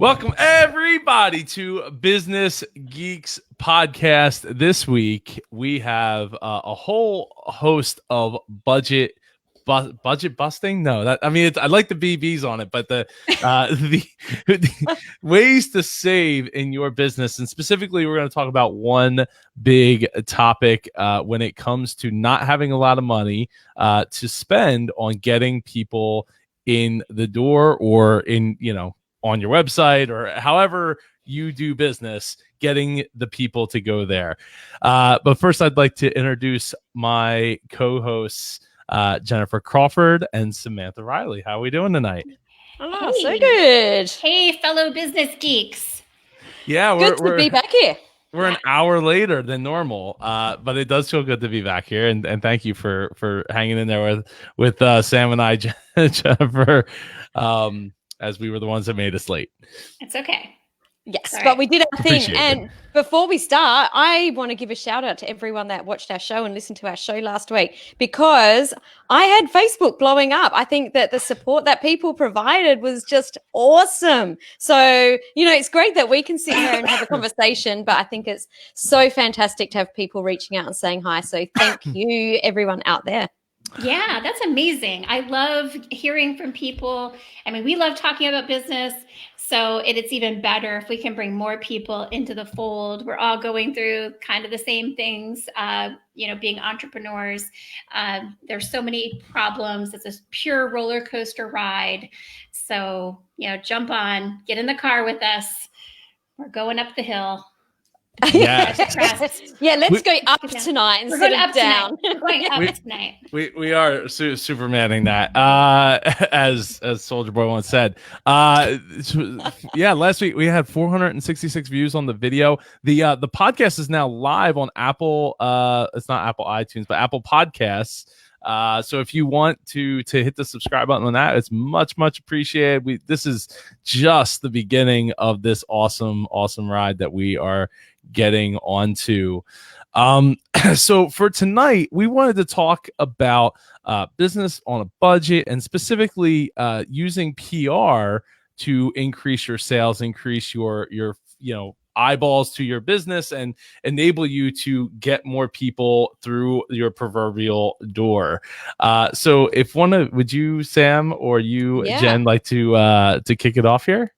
Welcome, everybody, to Business Geeks Podcast. This week, we have a whole host of budget busting. No, I like the BBs on it, but the ways to save in your business, and specifically, we're going to talk about one big topic when it comes to not having a lot of money to spend on getting people in the door or on your website or however you do business, getting the people to go there. But first, I'd like to introduce my co-hosts, Jennifer Crawford and Samantha Riley. How are we doing tonight? Oh, hey. So good. Hey, fellow business geeks. Yeah, good to be back here. We're an hour later than normal, but it does feel good to be back here. And thank you for hanging in there with Sam and I, Jennifer, as we were the ones that made us late. It's okay. Yes, but we did our thing. And before we start, I want to give a shout out to everyone that watched our show and listened to our show last week, because I had Facebook blowing up. I think that the support that people provided was just awesome. So, it's great that we can sit here and have a conversation, but I think it's so fantastic to have people reaching out and saying hi. So thank you, everyone out there. Yeah, that's amazing. I love hearing from people. I mean, we love talking about business. So it's even better if we can bring more people into the fold. We're all going through kind of the same things, being entrepreneurs. There's so many problems. It's a pure roller coaster ride. So, jump on, get in the car with us. We're going up the hill. Yes. Yeah, let's go up tonight instead of down. We're going up tonight. We are Supermaning that, as Soldier Boy once said. Last week we had 466 views on the video. The podcast is now live on Apple. It's not Apple iTunes, but Apple Podcasts. So if you want to hit the subscribe button on that, it's much appreciated. This is just the beginning of this awesome ride that we are getting onto. So for tonight, we wanted to talk about business on a budget, and specifically using PR to increase your sales, increase your eyeballs to your business, and enable you to get more people through your proverbial door. So if would you, Sam, or you, Jen, like to kick it off here?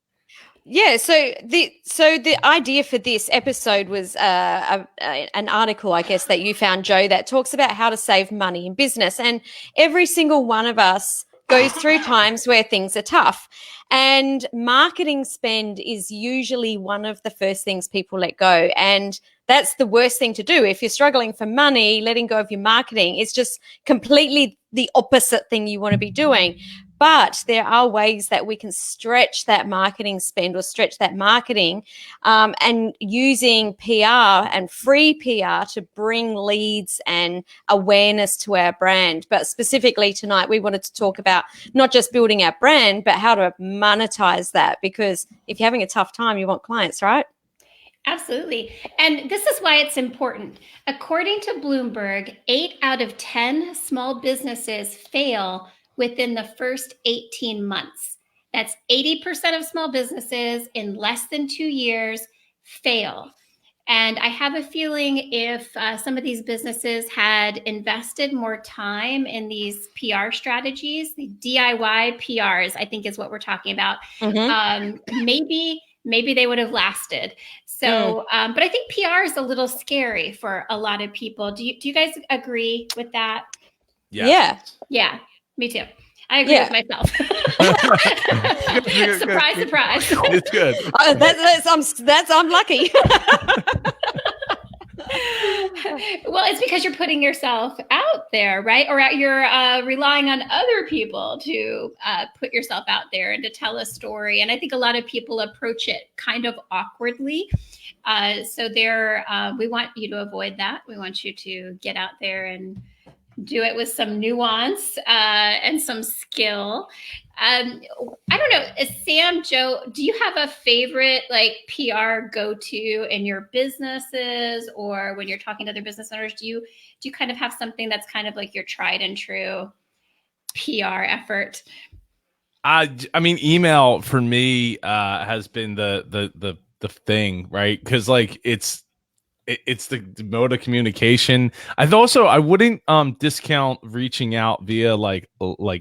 Yeah, so the idea for this episode was an article, I guess, that you found, Joe, that talks about how to save money in business. And every single one of us goes through times where things are tough. And marketing spend is usually one of the first things people let go. And that's the worst thing to do. If you're struggling for money, letting go of your marketing is just completely the opposite thing you want to be doing. But there are ways that we can stretch that marketing spend or stretch that marketing, and using PR and free PR to bring leads and awareness to our brand. But specifically tonight, we wanted to talk about not just building our brand, but how to monetize that. Because if you're having a tough time, you want clients, right? Absolutely. And this is why it's important. According to Bloomberg, 8 out of 10 small businesses fail within the first 18 months. That's 80% of small businesses in less than 2 years fail. And I have a feeling if some of these businesses had invested more time in these PR strategies, the DIY PRs, I think is what we're talking about, maybe they would have lasted. So, but I think PR is a little scary for a lot of people. Do you guys agree with that? Yeah. Yeah, me too. I agree with myself. Surprise. It's good. I'm lucky. Well, it's because you're putting yourself out there, right? Or you're relying on other people to put yourself out there and to tell a story. And I think a lot of people approach it kind of awkwardly. So we want you to avoid that. We want you to get out there and do it with some nuance and some skill. I don't know, Sam, Joe, do you have a favorite PR go-to in your businesses, or when you're talking to other business owners? Do you kind of have something that's kind of like your tried and true PR effort? I mean, email for me has been the thing, right? Because like it's the mode of communication. I wouldn't discount reaching out via like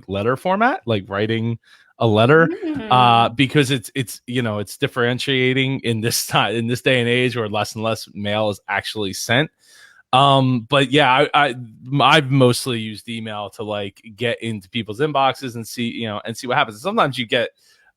letter format, like writing a letter, because it's it's differentiating in this day and age where less and less mail is actually sent. But yeah, I've mostly used email to like get into people's inboxes and see what happens. Sometimes you get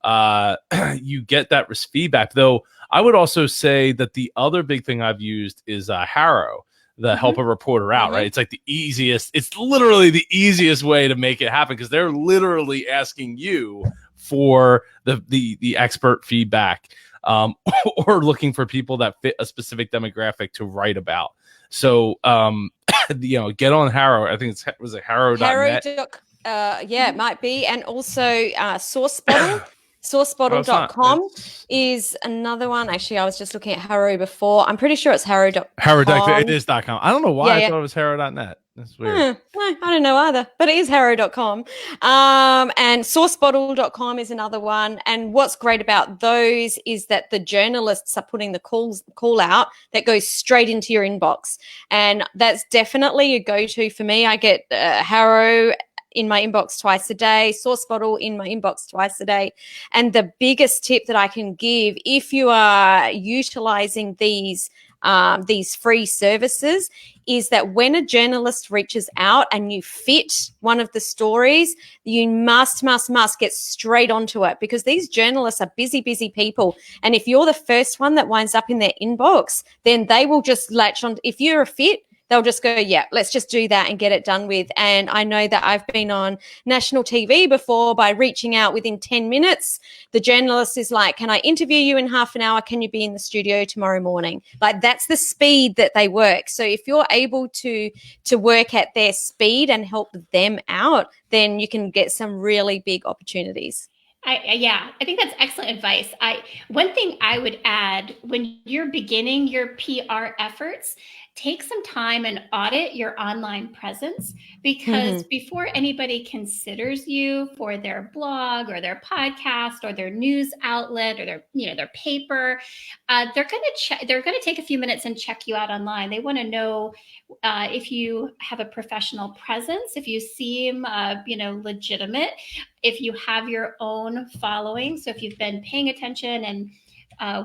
that feedback, though. I would also say that the other big thing I've used is Harrow, the help a reporter out, right? It's like it's literally the easiest way to make it happen, because they're literally asking you for the expert feedback, or looking for people that fit a specific demographic to write about. So, get on Harrow. I think was it Harrow.net? Yeah, it might be. And also SourceBottle. SourceBottle.com is another one. Actually, I was just looking at Harrow before. I'm pretty sure it's Harrow.com. It is .com. I don't know why I thought it was Harrow.net. That's weird. No, I don't know either, but it is Harrow.com. And SourceBottle.com is another one. And what's great about those is that the journalists are putting the call out that goes straight into your inbox. And that's definitely a go-to for me. I get Harrow in my inbox twice a day, SourceBottle in my inbox twice a day. And the biggest tip that I can give, if you are utilizing these free services, is that when a journalist reaches out and you fit one of the stories, you must get straight onto it, because these journalists are busy people. And if you're the first one that winds up in their inbox, then they will just latch on. If you're a fit, they'll just go, yeah, let's just do that and get it done with. And I know that I've been on national TV before by reaching out within 10 minutes. The journalist is like, can I interview you in half an hour? Can you be in the studio tomorrow morning? Like, that's the speed that they work. So if you're able to work at their speed and help them out, then you can get some really big opportunities. I think that's excellent advice. One thing I would add, when you're beginning your PR efforts, take some time and audit your online presence, because before anybody considers you for their blog or their podcast or their news outlet or their paper, they're going to take a few minutes and check you out online. They want to know if you have a professional presence, if you seem legitimate, if you have your own following. So if you've been paying attention and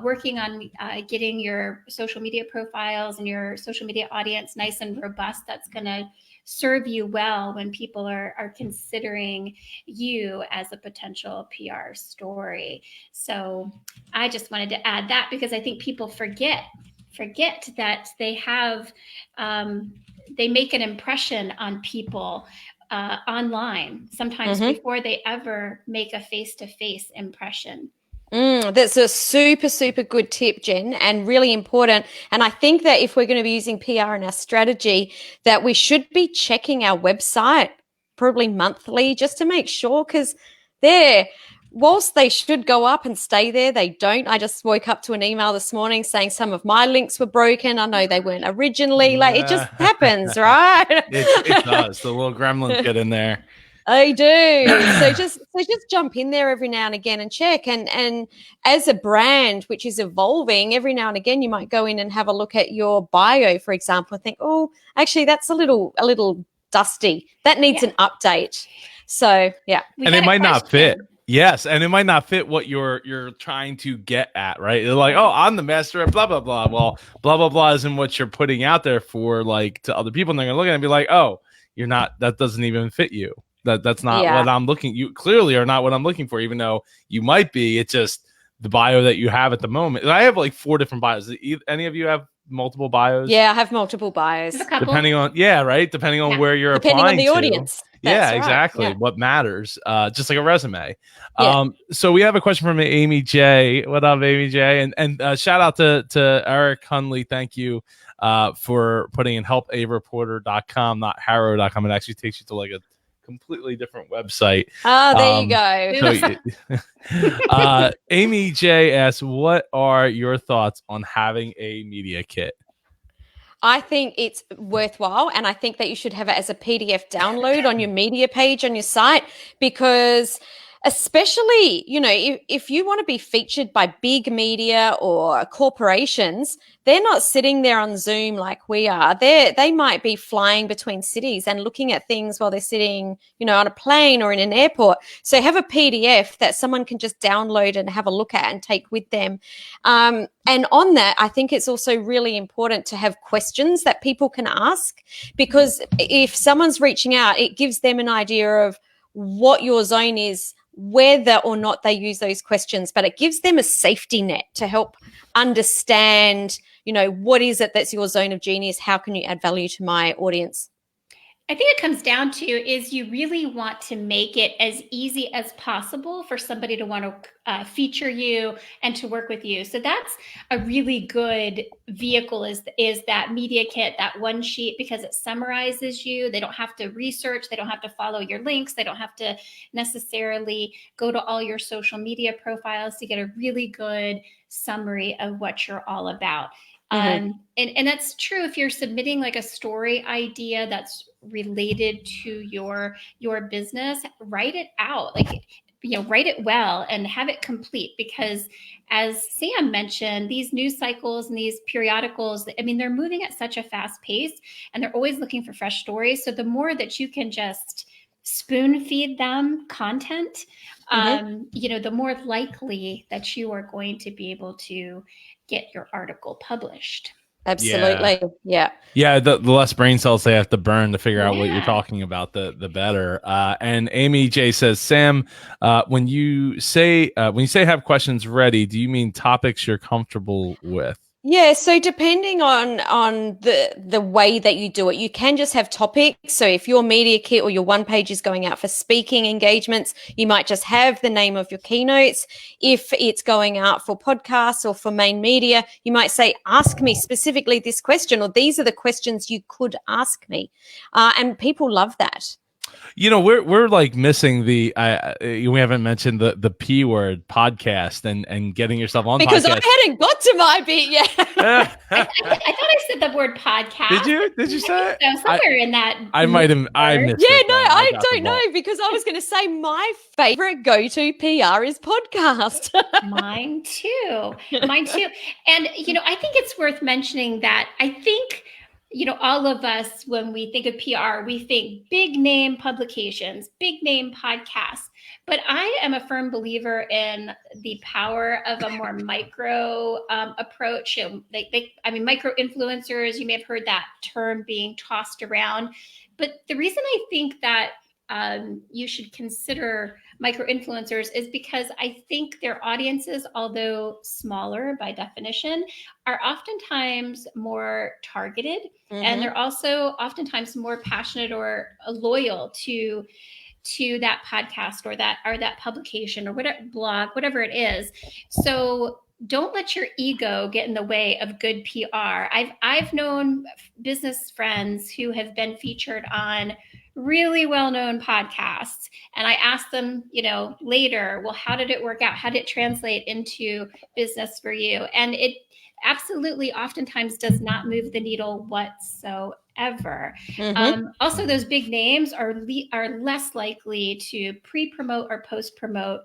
working on getting your social media profiles and your social media audience nice and robust, that's going to serve you well when people are considering you as a potential PR story. So I just wanted to add that, because I think people forget that they have they make an impression on people online sometimes before they ever make a face-to-face impression. That's a super good tip, Jen, and really important. And I think that if we're going to be using PR in our strategy, that we should be checking our website probably monthly, just to make sure, because whilst they should go up and stay there, they don't. I just woke up to an email this morning saying some of my links were broken. I know they weren't originally. Like, it just happens, right? It does. The little gremlins get in there. I do. So just jump in there every now and again and check. And as a brand which is evolving, every now and again you might go in and have a look at your bio, for example, and think, oh, actually that's a little dusty. That needs an update. So yeah. And it might not fit. Yes, and it might not fit what you're trying to get at, right? You're like, oh, I'm the master at blah blah blah. Well, blah blah blah isn't what you're putting out there for, like, to other people, and they're gonna look at it and be like, oh, you're not. That doesn't even fit you. That's not what I'm looking. You clearly are not what I'm looking for, even though you might be. It's just the bio that you have at the moment. I have like 4 different bios. Any of you have multiple bios? Yeah, I have multiple bios. Depending on depending on where you're depending applying on the audience. Yeah, exactly. Yeah. What matters, just like a resume. So we have a question from Amy J. What up, Amy J? And shout out to Eric Hunley. Thank you for putting in helpareporter.com, not harrow.com. It actually takes you to like a completely different website. There you go. So, Amy J asks, what are your thoughts on having a media kit? I think it's worthwhile, and I think that you should have it as a PDF download on your media page on your site, because especially, if you want to be featured by big media or corporations, they're not sitting there on Zoom like we are. They might be flying between cities and looking at things while they're sitting, on a plane or in an airport. So have a PDF that someone can just download and have a look at and take with them. And on that, I think it's also really important to have questions that people can ask, because if someone's reaching out, it gives them an idea of what your zone is, whether or not they use those questions, but it gives them a safety net to help understand, what is it that's your zone of genius? How can you add value to my audience? I think it comes down to is you really want to make it as easy as possible for somebody to want to feature you and to work with you. So that's a really good vehicle is that media kit, that one sheet, because it summarizes you. They don't have to research. They don't have to follow your links. They don't have to necessarily go to all your social media profiles to get a really good summary of what you're all about. And that's true if you're submitting like a story idea that's related to your business. Write it out, write it well and have it complete, because as Sam mentioned, these news cycles and these periodicals, they're moving at such a fast pace and they're always looking for fresh stories. So the more that you can just spoon feed them content, the more likely that you are going to be able to get your article published. Absolutely. Yeah. The less brain cells they have to burn to figure out what you're talking about, the better. And Amy J says, Sam, when you say have questions ready, do you mean topics you're comfortable with? Yeah, so depending on the way that you do it, you can just have topics. So if your media kit or your one page is going out for speaking engagements, you might just have the name of your keynotes. If it's going out for podcasts or for main media, you might say, ask me specifically this question, or these are the questions you could ask me. And people love that. We're like missing we haven't mentioned the P word, podcast, and getting yourself on because podcast. I hadn't got to my bit yet. I thought I said the word podcast. Did you say it? So somewhere in that. I might have. I missed it. No, I don't know, because I was going to say my favorite go-to PR is podcast. Mine too. And I think it's worth mentioning that I think, all of us, when we think of PR, we think big name publications, big name podcasts. But I am a firm believer in the power of a more micro approach. Micro influencers, you may have heard that term being tossed around. But the reason I think that you should consider micro influencers is because I think their audiences, although smaller by definition, are oftentimes more targeted, and they're also oftentimes more passionate or loyal to that podcast or that publication or whatever blog, whatever it is. So don't let your ego get in the way of good PR. I've known business friends who have been featured on really well-known podcasts, and I asked them, later, well, how did it work out? How did it translate into business for you? And it absolutely oftentimes does not move the needle whatsoever. Also, those big names are less likely to pre-promote or post-promote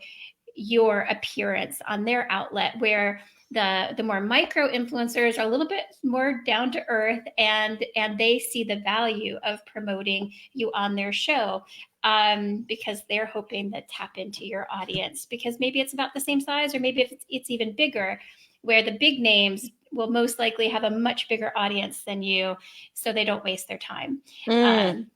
your appearance on their outlet, where the more micro influencers are a little bit more down to earth, and they see the value of promoting you on their show, because they're hoping to tap into your audience, because maybe it's about the same size, or maybe if it's even bigger, where the big names will most likely have a much bigger audience than you, so they don't waste their time. Worrying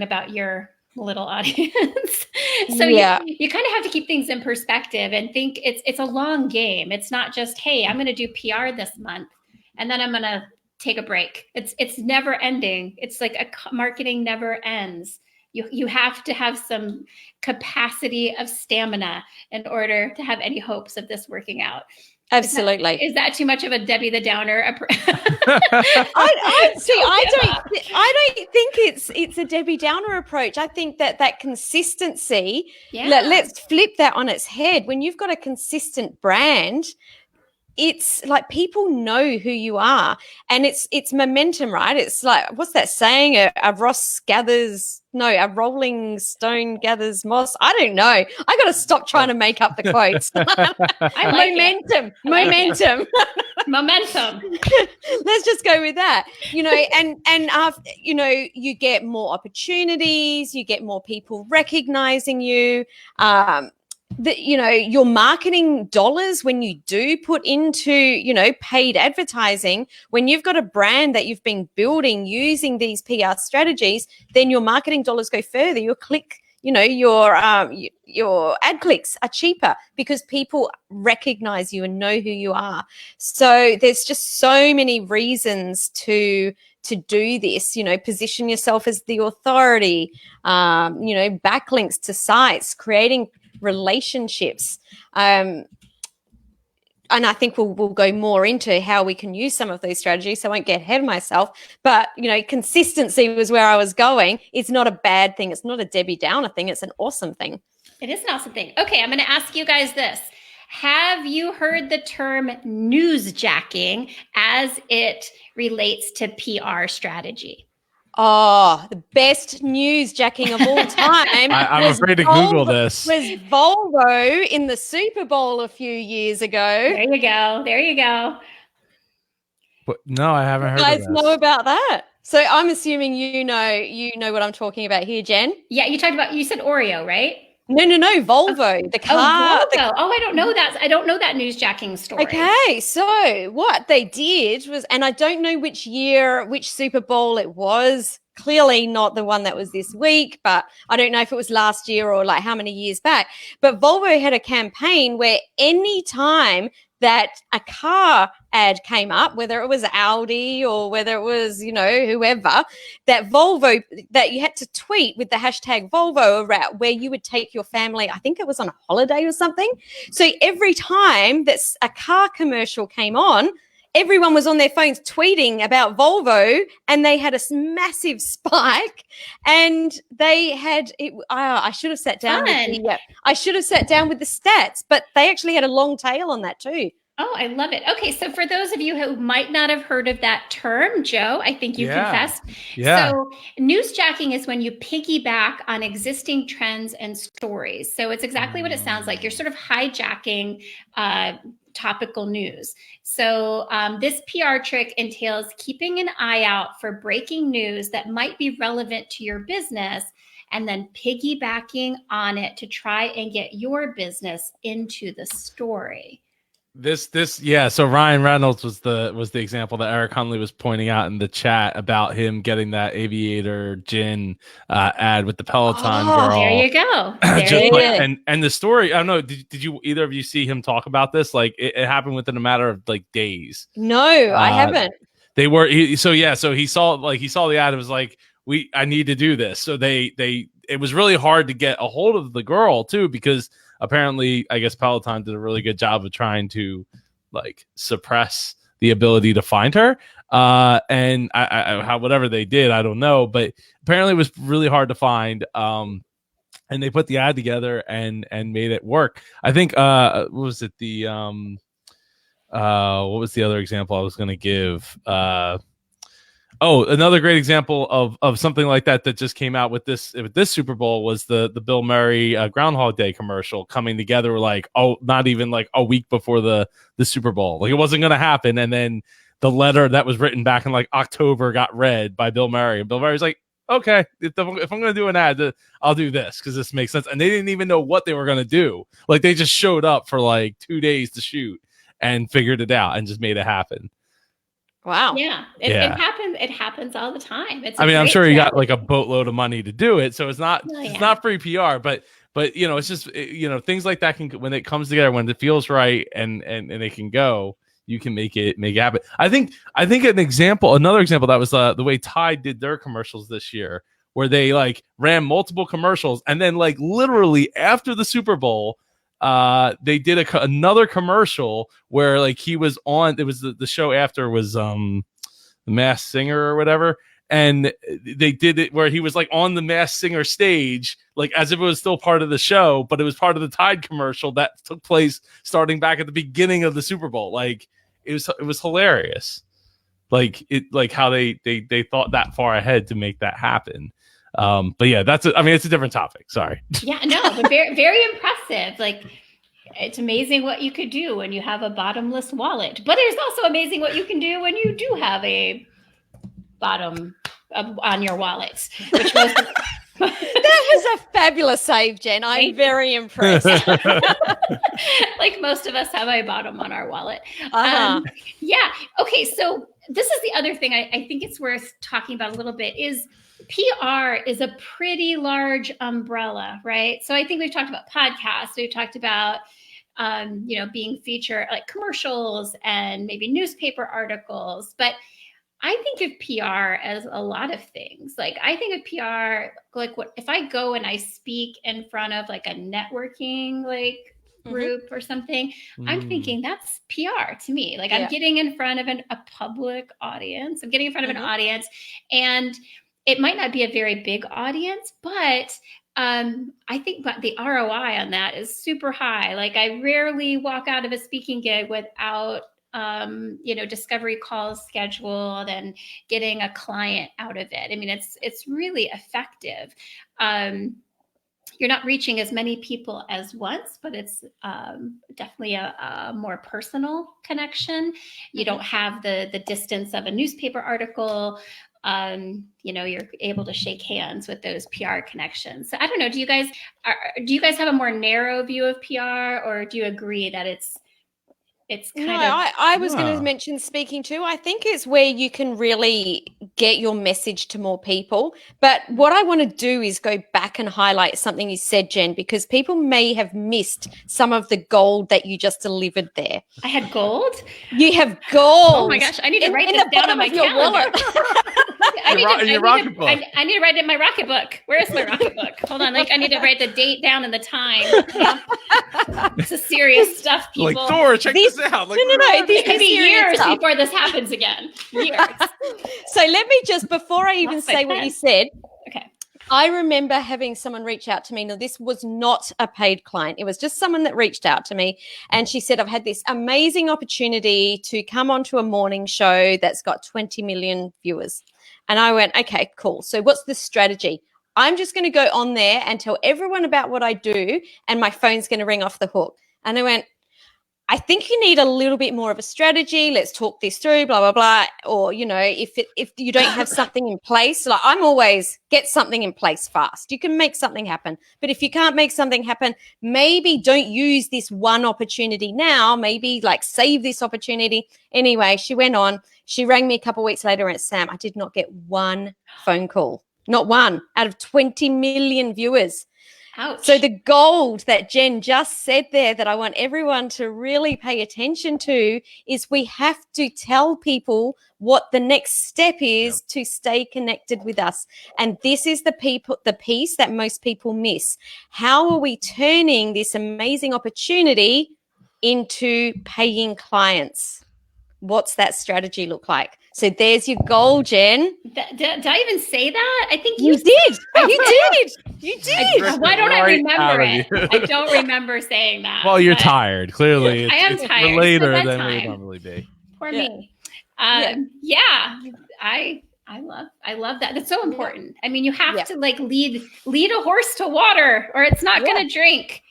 about your little audience. So you kind of have to keep things in perspective and think it's a long game. It's not just, hey, I'm going to do PR this month and then I'm going to take a break. It's never ending. It's like marketing never ends. You have to have some capacity of stamina in order to have any hopes of this working out. Absolutely. Is that too much of a Debbie the Downer? I don't think it's a Debbie Downer approach. I think that consistency. Let's flip that on its head. When you've got a consistent brand, it's like people know who you are, and it's momentum, right? It's like, what's that saying? A rolling stone gathers moss. I don't know. I got to stop trying to make up the quotes. I like momentum. Momentum. Let's just go with that. And you get more opportunities, you get more people recognizing you. Your marketing dollars, when you do put into, paid advertising, when you've got a brand that you've been building using these PR strategies, then your marketing dollars go further. Your ad clicks are cheaper because people recognize you and know who you are. So there's just so many reasons to do this, position yourself as the authority, backlinks to sites, creating relationships. And I think we'll go more into how we can use some of those strategies, so I won't get ahead of myself. But, consistency was where I was going. It's not a bad thing. It's not a Debbie Downer thing. It's an awesome thing. It is an awesome thing. Okay, I'm going to ask you guys this. Have you heard the term newsjacking as it relates to PR strategy? Oh, the best newsjacking of all time. I'm afraid to Google this. Was Volvo in the Super Bowl a few years ago. There you go. But no, I haven't heard. You guys of this. know about that? So I'm assuming you know what I'm talking about here, Jen. Yeah, you said Oreo, right? No, Volvo, the car. Volvo. I don't know that. I don't know that newsjacking story. Okay, so what they did was, and I don't know which Super Bowl it was, clearly not the one that was this week, but I don't know if it was last year or like how many years back, but Volvo had a campaign where any time that a car ad came up, whether it was Audi or whether it was, whoever, that you had to tweet with the hashtag Volvo around where you would take your family, I think it was on a holiday or something. So every time that a car commercial came on, everyone was on their phones tweeting about Volvo, and they had a massive spike. And they had it. I should have sat down. I should have sat down with the stats, but they actually had a long tail on that too. Oh, I love it. Okay, so for those of you who might not have heard of that term, Joe, I think you confessed. Yeah. So newsjacking is when you piggyback on existing trends and stories. So it's exactly what it sounds like. You're sort of hijacking topical news. So this PR trick entails keeping an eye out for breaking news that might be relevant to your business, and then piggybacking on it to try and get your business into the story. So Ryan Reynolds was the example that Eric Hunley was pointing out in the chat about him getting that Aviator gin ad with the Peloton girl. There you go. And the story, I don't know, did you either of you see him talk about this? Like it happened within a matter of like days. No, I haven't. So he saw the ad and was like, I need to do this. So it was really hard to get a hold of the girl too, because apparently, I guess Peloton did a really good job of trying to like suppress the ability to find her. And whatever they did, I don't know, but apparently it was really hard to find. And they put the ad together and made it work. I think what was it? What was the other example I was going to give? Another great example of something like that just came out with this Super Bowl was the Bill Murray Groundhog Day commercial coming together not even like a week before the Super Bowl. Like it wasn't going to happen. And then the letter that was written back in like October got read by Bill Murray. And Bill Murray's like, okay, if I'm going to do an ad, I'll do this because this makes sense. And they didn't even know what they were going to do. Like they just showed up for like 2 days to shoot and figured it out and just made it happen. Wow. Yeah. It happens all the time. I'm sure you got like a boatload of money to do it. So it's not free PR, but it's just, things like that when it comes together, when it feels right and it can go, you can make it happen. I think another example that was the way Tide did their commercials this year, where they like ran multiple commercials. And then like literally after the Super Bowl, they did another commercial where like he was on, it was the show after was The Masked Singer or whatever, and they did it where he was like on the Masked Singer stage, like as if it was still part of the show, but it was part of the Tide commercial that took place starting back at the beginning of the Super Bowl. Like it was hilarious. Like how they thought that far ahead to make that happen. But yeah, it's a different topic. Sorry. Yeah, no, but very, very impressive. Like, it's amazing what you could do when you have a bottomless wallet, but it's also amazing what you can do when you do have a bottom on your wallet, which was that was a fabulous save, Jen. I'm very impressed. Like most of us have a bottom on our wallet. Uh-huh. Yeah. Okay. So this is the other thing I think it's worth talking about a little bit is PR is a pretty large umbrella, right? So I think we've talked about podcasts. We've talked about, being featured like commercials and maybe newspaper articles, but I think of PR as a lot of things. Like I think of PR, like what if I go and I speak in front of like a networking like group or something, I'm thinking that's PR to me. Like I'm getting in front of a public audience. I'm getting in front of an audience, and it might not be a very big audience, but I think the ROI on that is super high. Like I rarely walk out of a speaking gig without discovery calls scheduled and getting a client out of it. I mean, it's really effective. You're not reaching as many people as once, but it's definitely a more personal connection. You don't have the distance of a newspaper article. You're able to shake hands with those PR connections. So I don't know, do you guys have a more narrow view of PR, or do you agree that it's kind of... I was going to mention speaking too. I think it's where you can really get your message to more people. But what I want to do is go back and highlight something you said, Jen, because people may have missed some of the gold that you just delivered there. I had gold? You have gold. Oh my gosh, I need to write this down on my calendar. I need to write it in my Rocket book. Where is my Rocket book? Hold on, I need to write the date down and the time. It's a serious stuff, people. Like, Thor, check this out. Like, no. It could be years before this happens again. Years. So let me just, before I even say what you said, okay. I remember having someone reach out to me. Now, this was not a paid client. It was just someone that reached out to me. And she said, I've had this amazing opportunity to come onto a morning show that's got 20 million viewers. And I went, okay, cool. So what's the strategy? I'm just going to go on there and tell everyone about what I do, and my phone's going to ring off the hook. And I went, I think you need a little bit more of a strategy. Let's talk this through, blah, blah, blah. Or, if you don't have something in place, like I'm always get something in place fast. You can make something happen. But if you can't make something happen, maybe don't use this one opportunity now. Maybe like save this opportunity. Anyway, she went on. She rang me a couple of weeks later and said, Sam, I did not get one phone call. Not one out of 20 million viewers. Ouch. So the gold that Jen just said there that I want everyone to really pay attention to is we have to tell people what the next step is to stay connected with us. And this is the piece that most people miss. How are we turning this amazing opportunity into paying clients? What's that strategy look like? So there's your goal, Jen. Did I even say that? I think you did. You did. Why don't I remember it? I don't remember saying that. Well, you're tired. Clearly, I am tired. Later than we normally be. Poor me. I love that. That's so important. I mean, you have to like lead a horse to water, or it's not going to drink.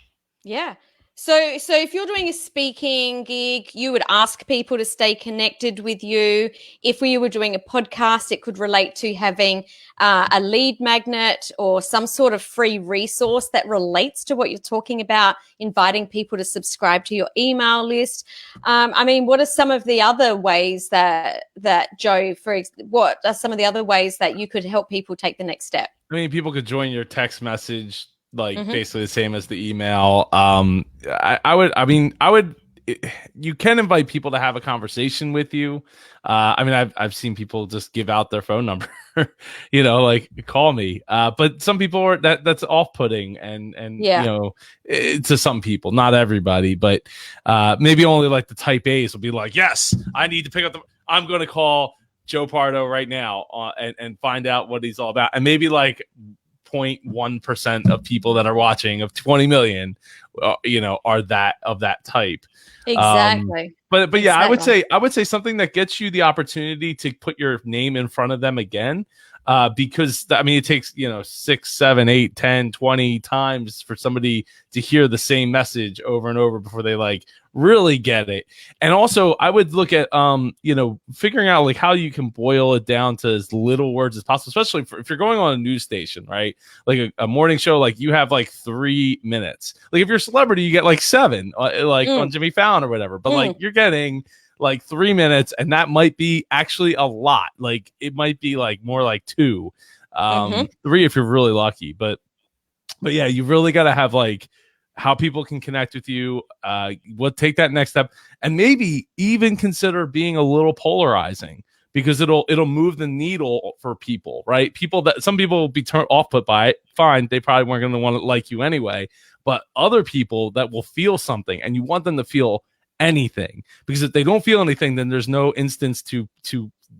Yeah. So if you're doing a speaking gig, you would ask people to stay connected with you. If we were doing a podcast, it could relate to having a lead magnet or some sort of free resource that relates to what you're talking about, inviting people to subscribe to your email list. What are some of the other ways that Joe, what are some of the other ways that you could help people take the next step? I mean, people could join your text message, basically the same as the email. I would, you can invite people to have a conversation with you. I've seen people just give out their phone number, like call me. But some people are that's off-putting and to some people, not everybody, but maybe only like the type A's will be like, yes, I need to pick up I'm going to call Joe Pardo right now and find out what he's all about. And maybe like 0.1% of people that are watching of 20 million are that of that type. Exactly. But yeah, Exactly. I would say something that gets you the opportunity to put your name in front of them again. Because I mean, it takes 6, 7, 8, 10, 20 times for somebody to hear the same message over and over before they like really get it. And also, I would look at figuring out like how you can boil it down to as little words as possible, especially if you're going on a news station, right? Like a morning show, like you have like 3 minutes. Like if you're a celebrity, you get like 7, like on Jimmy Fallon or whatever. But like you're getting like 3 minutes, and that might be actually a lot. Like it might be like more like 2, 3 if you're really lucky. But yeah, you really got to have like how people can connect with you. Take that next step, and maybe even consider being a little polarizing, because it'll move the needle for people, right? Some people will be turned off put by it. Fine, they probably weren't going to want to like you anyway. But other people that will feel something, and you want them to feel anything, because if they don't feel anything, then there's no instance to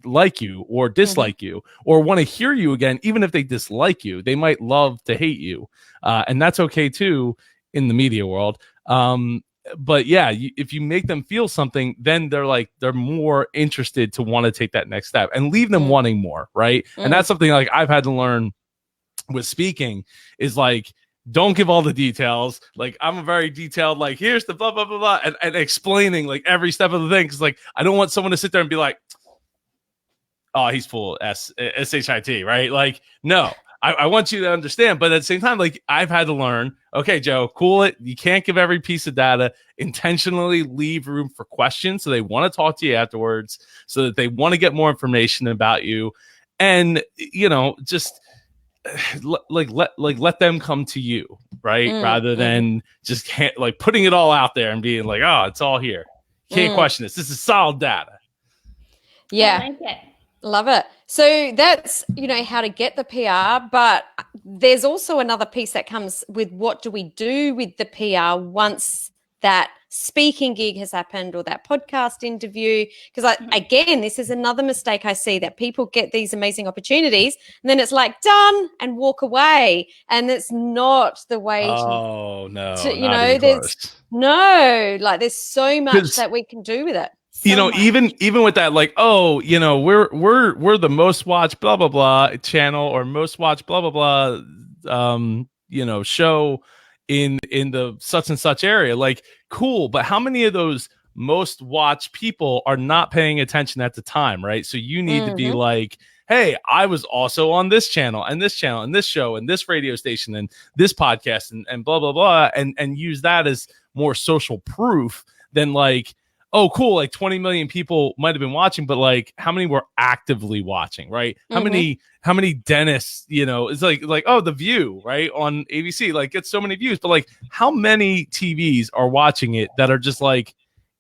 like you or dislike you or want to hear you again. Even if they dislike you, they might love to hate you, and that's okay too in the media world. But yeah, if you make them feel something, then they're more interested to want to take that next step and leave them wanting more, right? And that's something like I've had to learn with speaking, is like, don't give all the details. Like I'm a very detailed, like here's the blah, blah, blah, blah, and explaining like every step of the thing. Cause like, I don't want someone to sit there and be like, oh, he's full SHIT, right? Like, no, I want you to understand. But at the same time, like I've had to learn, okay, Joe, cool it. You can't give every piece of data. Intentionally leave room for questions. So they want to talk to you afterwards, so that they want to get more information about you. And, just let them come to you, right? Rather than just putting it all out there and being like, oh, it's all here. Can't question this. This is solid data. Yeah. I like it. Love it. So that's, how to get the PR, but there's also another piece that comes with what do we do with the PR once that speaking gig has happened or that podcast interview? Because again, this is another mistake I see, that people get these amazing opportunities and then it's like done and walk away. And it's not the way there's so much that we can do with it. Even with that, like, oh, we're the most watched blah blah blah channel or most watched blah blah blah show in the such and such area. Like, cool, but how many of those most watched people are not paying attention at the time, right? So you need to be like, hey, I was also on this channel and this channel and this show and this radio station and this podcast and blah blah blah, and use that as more social proof than like, oh, cool, like 20 million people might have been watching, but like how many were actively watching, right? How many dentists, it's like, oh, The View, right? On ABC, like gets so many views, but like how many TVs are watching it that are just like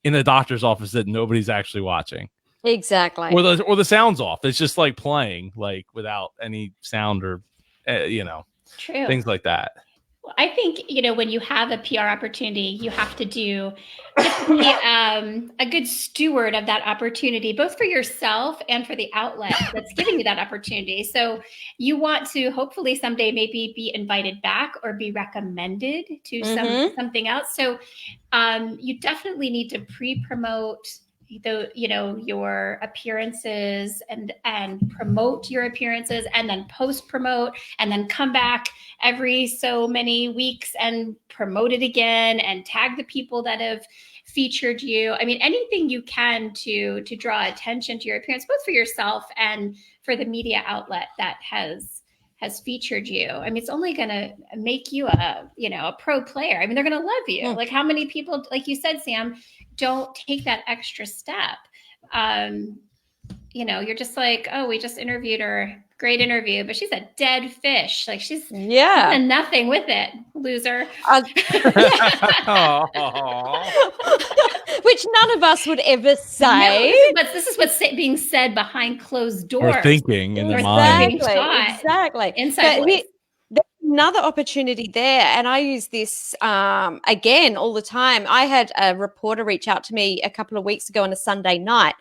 in a doctor's office that nobody's actually watching? Exactly. Or the sound's off. It's just like playing like without any sound or, True. Things like that. I think, when you have a PR opportunity, you have to be a good steward of that opportunity, both for yourself and for the outlet that's giving you that opportunity. So you want to hopefully someday maybe be invited back or be recommended to something else. So you definitely need to pre-promote your appearances and promote your appearances, and then post promote, and then come back every so many weeks and promote it again and tag the people that have featured you. I mean, anything you can to draw attention to your appearance, both for yourself and for the media outlet that has featured you. I mean, it's only going to make you a pro player. I mean, they're going to love you. Like, how many people, like you said, Sam, don't take that extra step? You're just like, oh, we just interviewed her. Great interview, but she's a dead fish. Like she's done nothing with it, loser. Which none of us would ever say. No, this is what's being said behind closed doors. Or thinking in their mind. Exactly. Inside voice. There's another opportunity there, and I use this again all the time. I had a reporter reach out to me a couple of weeks ago on a Sunday night,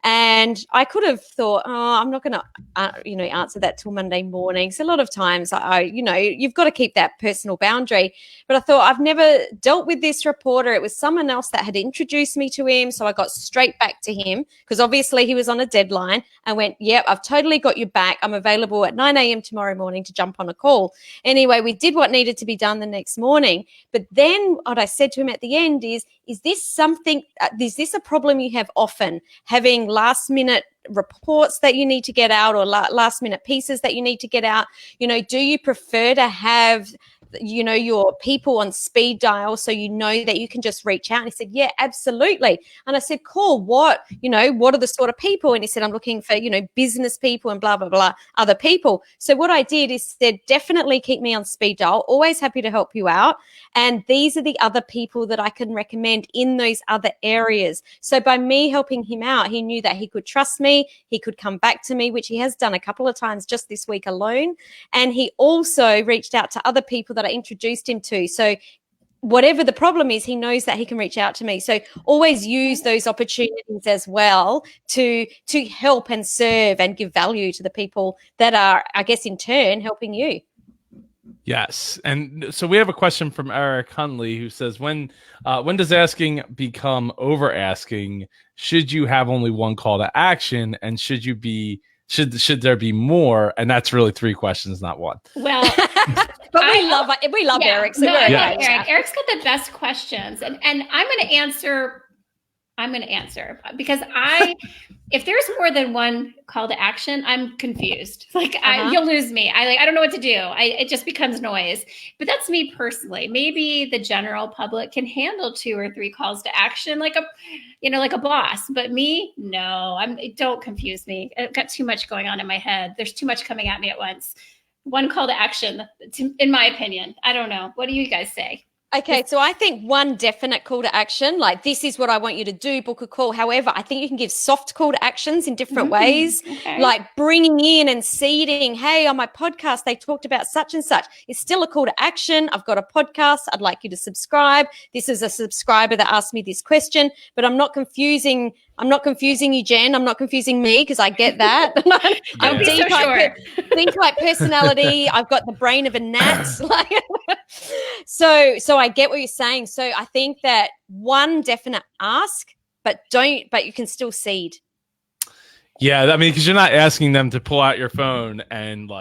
And I could have thought, oh, I'm not going to, answer that till Monday morning. So a lot of times you've got to keep that personal boundary. But I thought, I've never dealt with this reporter. It was someone else that had introduced me to him. So I got straight back to him because obviously he was on a deadline. I went, yep, I've totally got your back. I'm available at 9 a.m. tomorrow morning to jump on a call. Anyway, we did what needed to be done the next morning. But then what I said to him at the end is this something, is this a problem you have often, having last minute reports that you need to get out or last minute pieces that you need to get out? Do you prefer to have your people on speed dial so that you can just reach out? And he said, yeah, absolutely. And I said, cool, what are the sort of people? And he said, I'm looking for, business people and blah, blah, blah, other people. So what I did is said, definitely keep me on speed dial, always happy to help you out. And these are the other people that I can recommend in those other areas. So by me helping him out, he knew that he could trust me, he could come back to me, which he has done a couple of times just this week alone. And he also reached out to other people that I introduced him to. So whatever the problem is, he knows that he can reach out to me. So always use those opportunities as well to help and serve and give value to the people that are, I guess, in turn helping you. Yes. And so we have a question from Eric Hunley who says, when does asking become over asking? Should you have only one call to action? And should there be more? And that's really 3 questions, not 1. Well, but we love Eric. So I love Eric. Eric's got the best questions, and I'm going to answer because if there's more than one call to action, I'm confused. You'll lose me. I don't know what to do. It just becomes noise. But that's me personally. Maybe the general public can handle 2 or 3 calls to action, like a boss. But me, no. Don't confuse me. I've got too much going on in my head. There's too much coming at me at once. 1 call to action, in my opinion. I don't know. What do you guys say? Okay, so I think 1 definite call to action, like this is what I want you to do, book a call. However, I think you can give soft call to actions in different ways, like bringing in and seeding, hey, on my podcast, they talked about such and such. It's still a call to action. I've got a podcast. I'd like you to subscribe. This is a subscriber that asked me this question, but I'm not confusing you, Jen. I'm not confusing me because I get that. I'm deep like personality. I've got the brain of a gnat. So I get what you're saying. So I think that 1 definite ask, but you can still seed. Yeah, I mean, because you're not asking them to pull out your phone and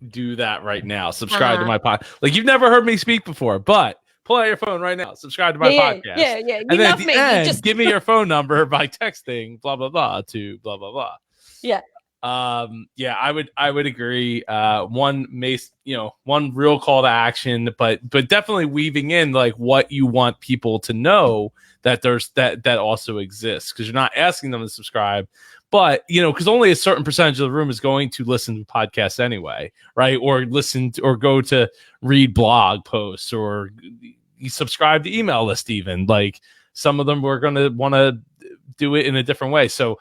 do that right now. Subscribe to my podcast. You've never heard me speak before, but pull out your phone right now. Subscribe to my podcast. Yeah. You and then love at the me. end, You just give me your phone number by texting blah blah blah to blah blah blah. Yeah. I would agree. One real call to action, but definitely weaving in what you want people to know that there's that also exists, because you're not asking them to subscribe, but because only a certain percentage of the room is going to listen to podcasts anyway, right? Or listen to, or go to read blog posts, or you subscribe to email list. Even some of them were going to want to do it in a different way. So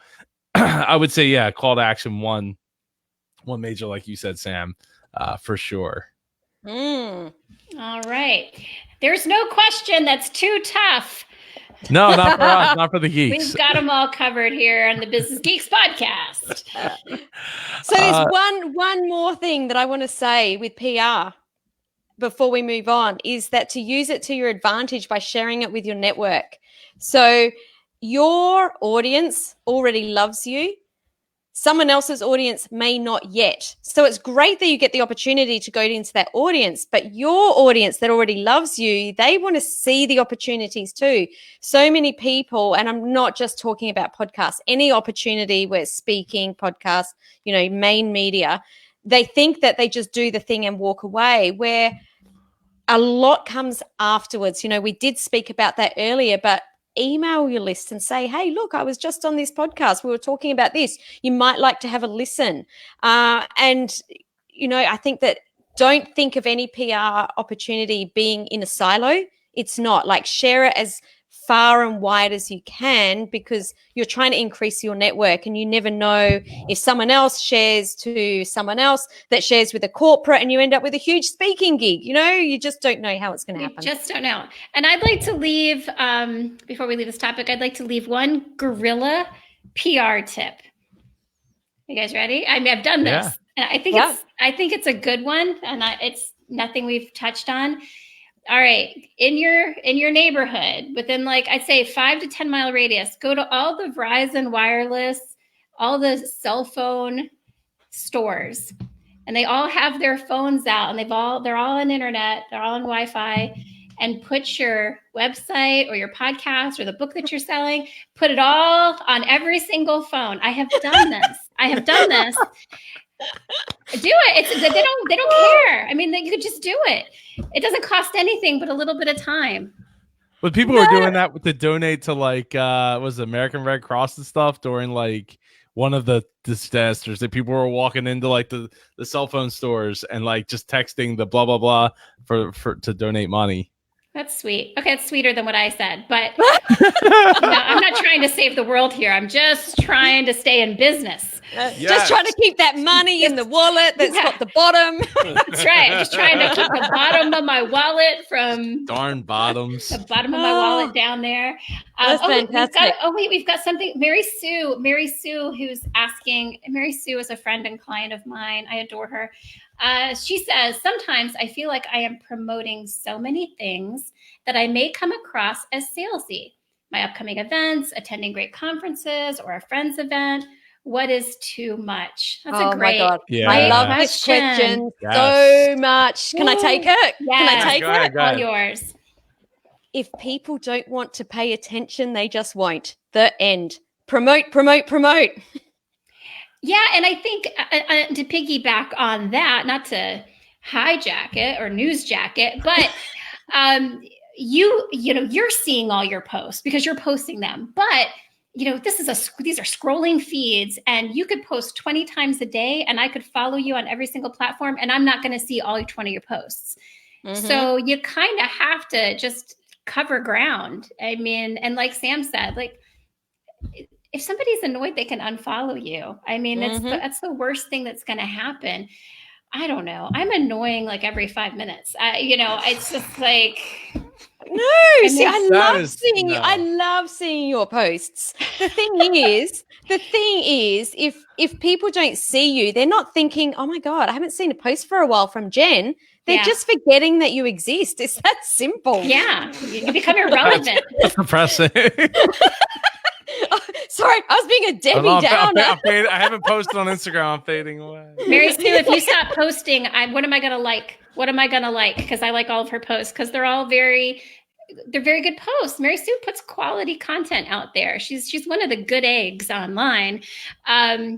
I would say, call to action one major, like you said, Sam, for sure. All right. There's no question that's too tough. No, not for us, not for the geeks. We've got them all covered here on the Business Geeks podcast. So there's one more thing that I want to say with PR before we move on, is that to use it to your advantage by sharing it with your network. So your audience already loves you. Someone else's audience may not yet. So it's great that you get the opportunity to go into that audience, but your audience that already loves you, they want to see the opportunities too. So many people, and I'm not just talking about podcasts, any opportunity where speaking, podcasts, main media, they think that they just do the thing and walk away, where a lot comes afterwards. We did speak about that earlier, but email your list and say, hey, look, I was just on this podcast. We were talking about this. You might like to have a listen. And I think that don't think of any PR opportunity being in a silo. It's not. Share it as far and wide as you can, because you're trying to increase your network, and you never know if someone else shares to someone else that shares with a corporate, and you end up with a huge speaking gig. You just don't know how it's going to happen. Just don't know. And I'd like to leave, before we leave this topic, I'd like to leave one guerrilla PR tip. You guys ready? I mean, I've done this. Yeah. And I think it's a good one, and it's nothing we've touched on. All right, in your neighborhood, within like I'd say 5 to 10 mile radius, go to all the Verizon wireless, all the cell phone stores, and they all have their phones out, and they're all on internet, they're all on Wi-Fi, and put your website or your podcast or the book that you're selling, put it all on every single phone. I have done this. Do it. They don't care. I mean, you could just do it. It doesn't cost anything but a little bit of time. But people were doing that to donate to like was it American Red Cross and stuff during like one of the disasters, that people were walking into like the cell phone stores and like just texting the blah blah blah for to donate money. That's sweet. Okay, it's sweeter than what I said, but I'm not trying to save the world here. I'm just trying to stay in business. Just trying to keep that money in the wallet that's got the bottom. That's right. I'm just trying to keep the bottom of my wallet from darn bottoms. The bottom of my wallet down there. That's fantastic. We've got something. Mary Sue, who's asking. Mary Sue is a friend and client of mine. I adore her. She says, sometimes I feel like I am promoting so many things that I may come across as salesy. My upcoming events, attending great conferences, or a friend's event. What is too much? That's a great. My God. Yeah. I love this question so much. Can I take it? Yes. Can I take it? All yours. If people don't want to pay attention, they just won't. The end. Promote, promote, promote. Yeah, and I think to piggyback on that, not to hijack it or newsjack it, but you're seeing all your posts because you're posting them. But these are scrolling feeds, and you could post 20 times a day, and I could follow you on every single platform, and I'm not going to see all 20 of your posts. Mm-hmm. So you kind of have to just cover ground. I mean, and like Sam said, like, if somebody's annoyed, they can unfollow you. I mean, that's the worst thing that's going to happen. I don't know. I'm annoying like every 5 minutes. It's just like. No, see, I love seeing your posts. The thing is, if people don't see you, they're not thinking, oh my God, I haven't seen a post for a while from Jen. They're just forgetting that you exist. It's that simple. Yeah, you become irrelevant. That's depressing. Sorry, I was being a Debbie Downer. I haven't posted on Instagram. I'm fading away. Mary Sue, if you stop posting, what am I going to like? What am I going to like? Because I like all of her posts because they're very good posts. Mary Sue puts quality content out there. She's one of the good eggs online. I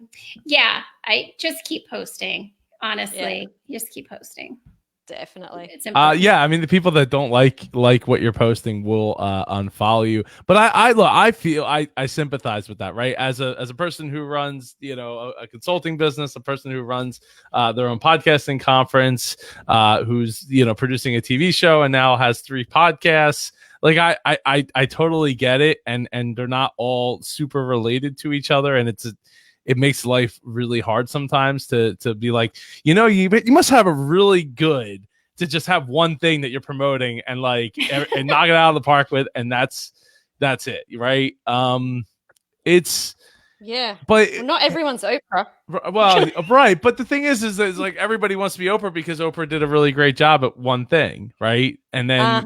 just keep posting. Honestly, just keep posting. Definitely. It's important. I mean, the people that don't like what you're posting will unfollow you. But I feel I sympathize with that, right? As a person who runs, a consulting business, a person who runs their own podcasting conference, who's producing a TV show and now has 3 podcasts. Like I totally get it, and they're not all super related to each other, and it makes life really hard sometimes to be like, you must have a really good to just have one thing that you're promoting and like and knock it out of the park with, and that's it, right? But not everyone's Oprah. Well, right, but the thing is like everybody wants to be Oprah because Oprah did a really great job at one thing, right? And then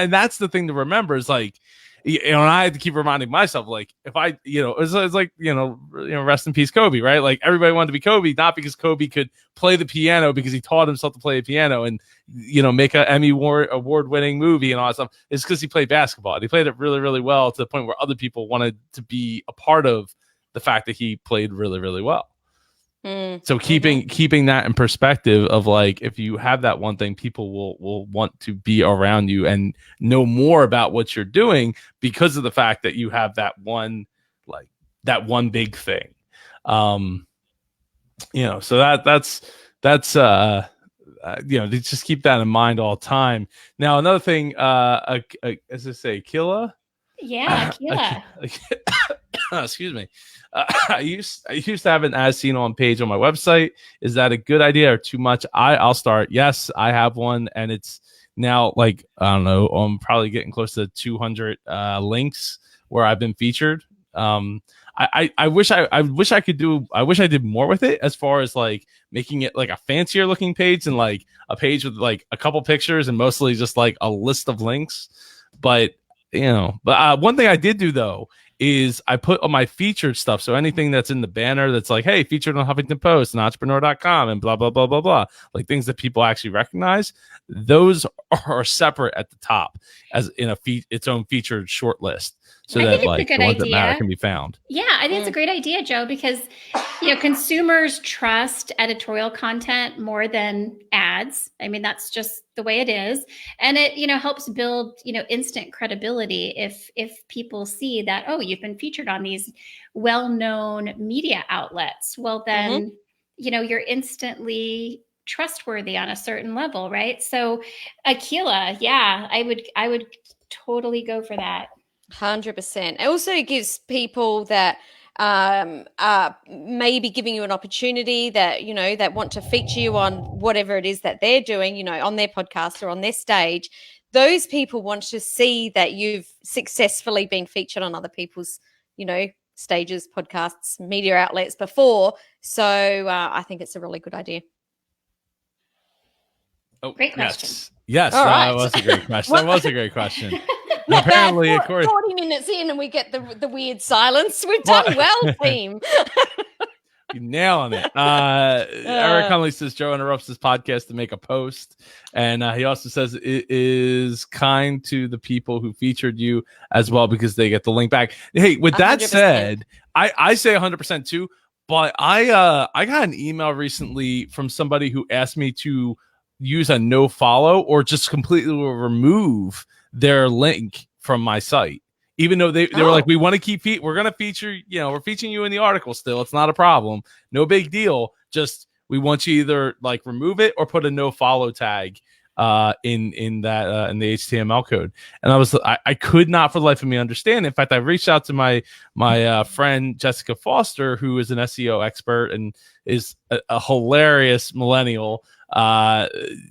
that's the thing to remember is like. And I had to keep reminding myself, like, if I, it's like, rest in peace, Kobe, right? Like, everybody wanted to be Kobe, not because Kobe could play the piano, because he taught himself to play the piano and, make an Emmy award-winning movie and all that stuff. It's because he played basketball. And he played it really, really well to the point where other people wanted to be a part of the fact that he played really, really well. So keeping that in perspective of like, if you have that one thing, people will want to be around you and know more about what you're doing because of the fact that you have that one big thing. So that's just keep that in mind all the time. Now, another thing, as I say, Killa. Yeah, Killa. Excuse me. I used to have an as seen on page on my website. Is that a good idea or too much? I'll start. Yes, I have one, and it's now like, I don't know, I'm probably getting close to 200 links where I've been featured I wish I could do. I wish I did more with it as far as like making it like a fancier looking page and like a page with like a couple pictures and mostly just like a list of links. But one thing I did do though is I put on my featured stuff. So anything that's in the banner that's like, hey, featured on Huffington Post and entrepreneur.com and blah, blah, blah, blah, blah, like things that people actually recognize, those are separate at the top as in its own featured short list. So that like the ones that matter can be found. Yeah, I think it's a great idea, Joe, because consumers trust editorial content more than ads. I mean, that's just the way it is, and it helps build instant credibility if people see that, oh, you've been featured on these well-known media outlets. Well, then you're instantly trustworthy on a certain level, right? So, Akila, yeah, I would totally go for that. 100%. It also gives people that maybe giving you an opportunity that, that want to feature you on whatever it is that they're doing, on their podcast or on their stage. Those people want to see that you've successfully been featured on other people's, stages, podcasts, media outlets before. So I think it's a really good idea. Oh, great question. Yes, that was a great question. That was a great question. Apparently, of course, 40 minutes in and we get the weird silence. We've done well, team. You're nailing it. Eric Hunley says Joe interrupts his podcast to make a post. And he also says it is kind to the people who featured you as well because they get the link back. Hey, with that 100%. Said, I say 100% too. But I got an email recently from somebody who asked me to use a no follow or just completely remove their link from my site, even though they were like, we want to keep we're going to feature, we're featuring you in the article still. It's not a problem. No big deal. Just, we want you either like remove it or put a no follow tag in the HTML code. And I could not for the life of me understand. In fact, I reached out to my friend, Jessica Foster, who is an SEO expert and is a hilarious millennial.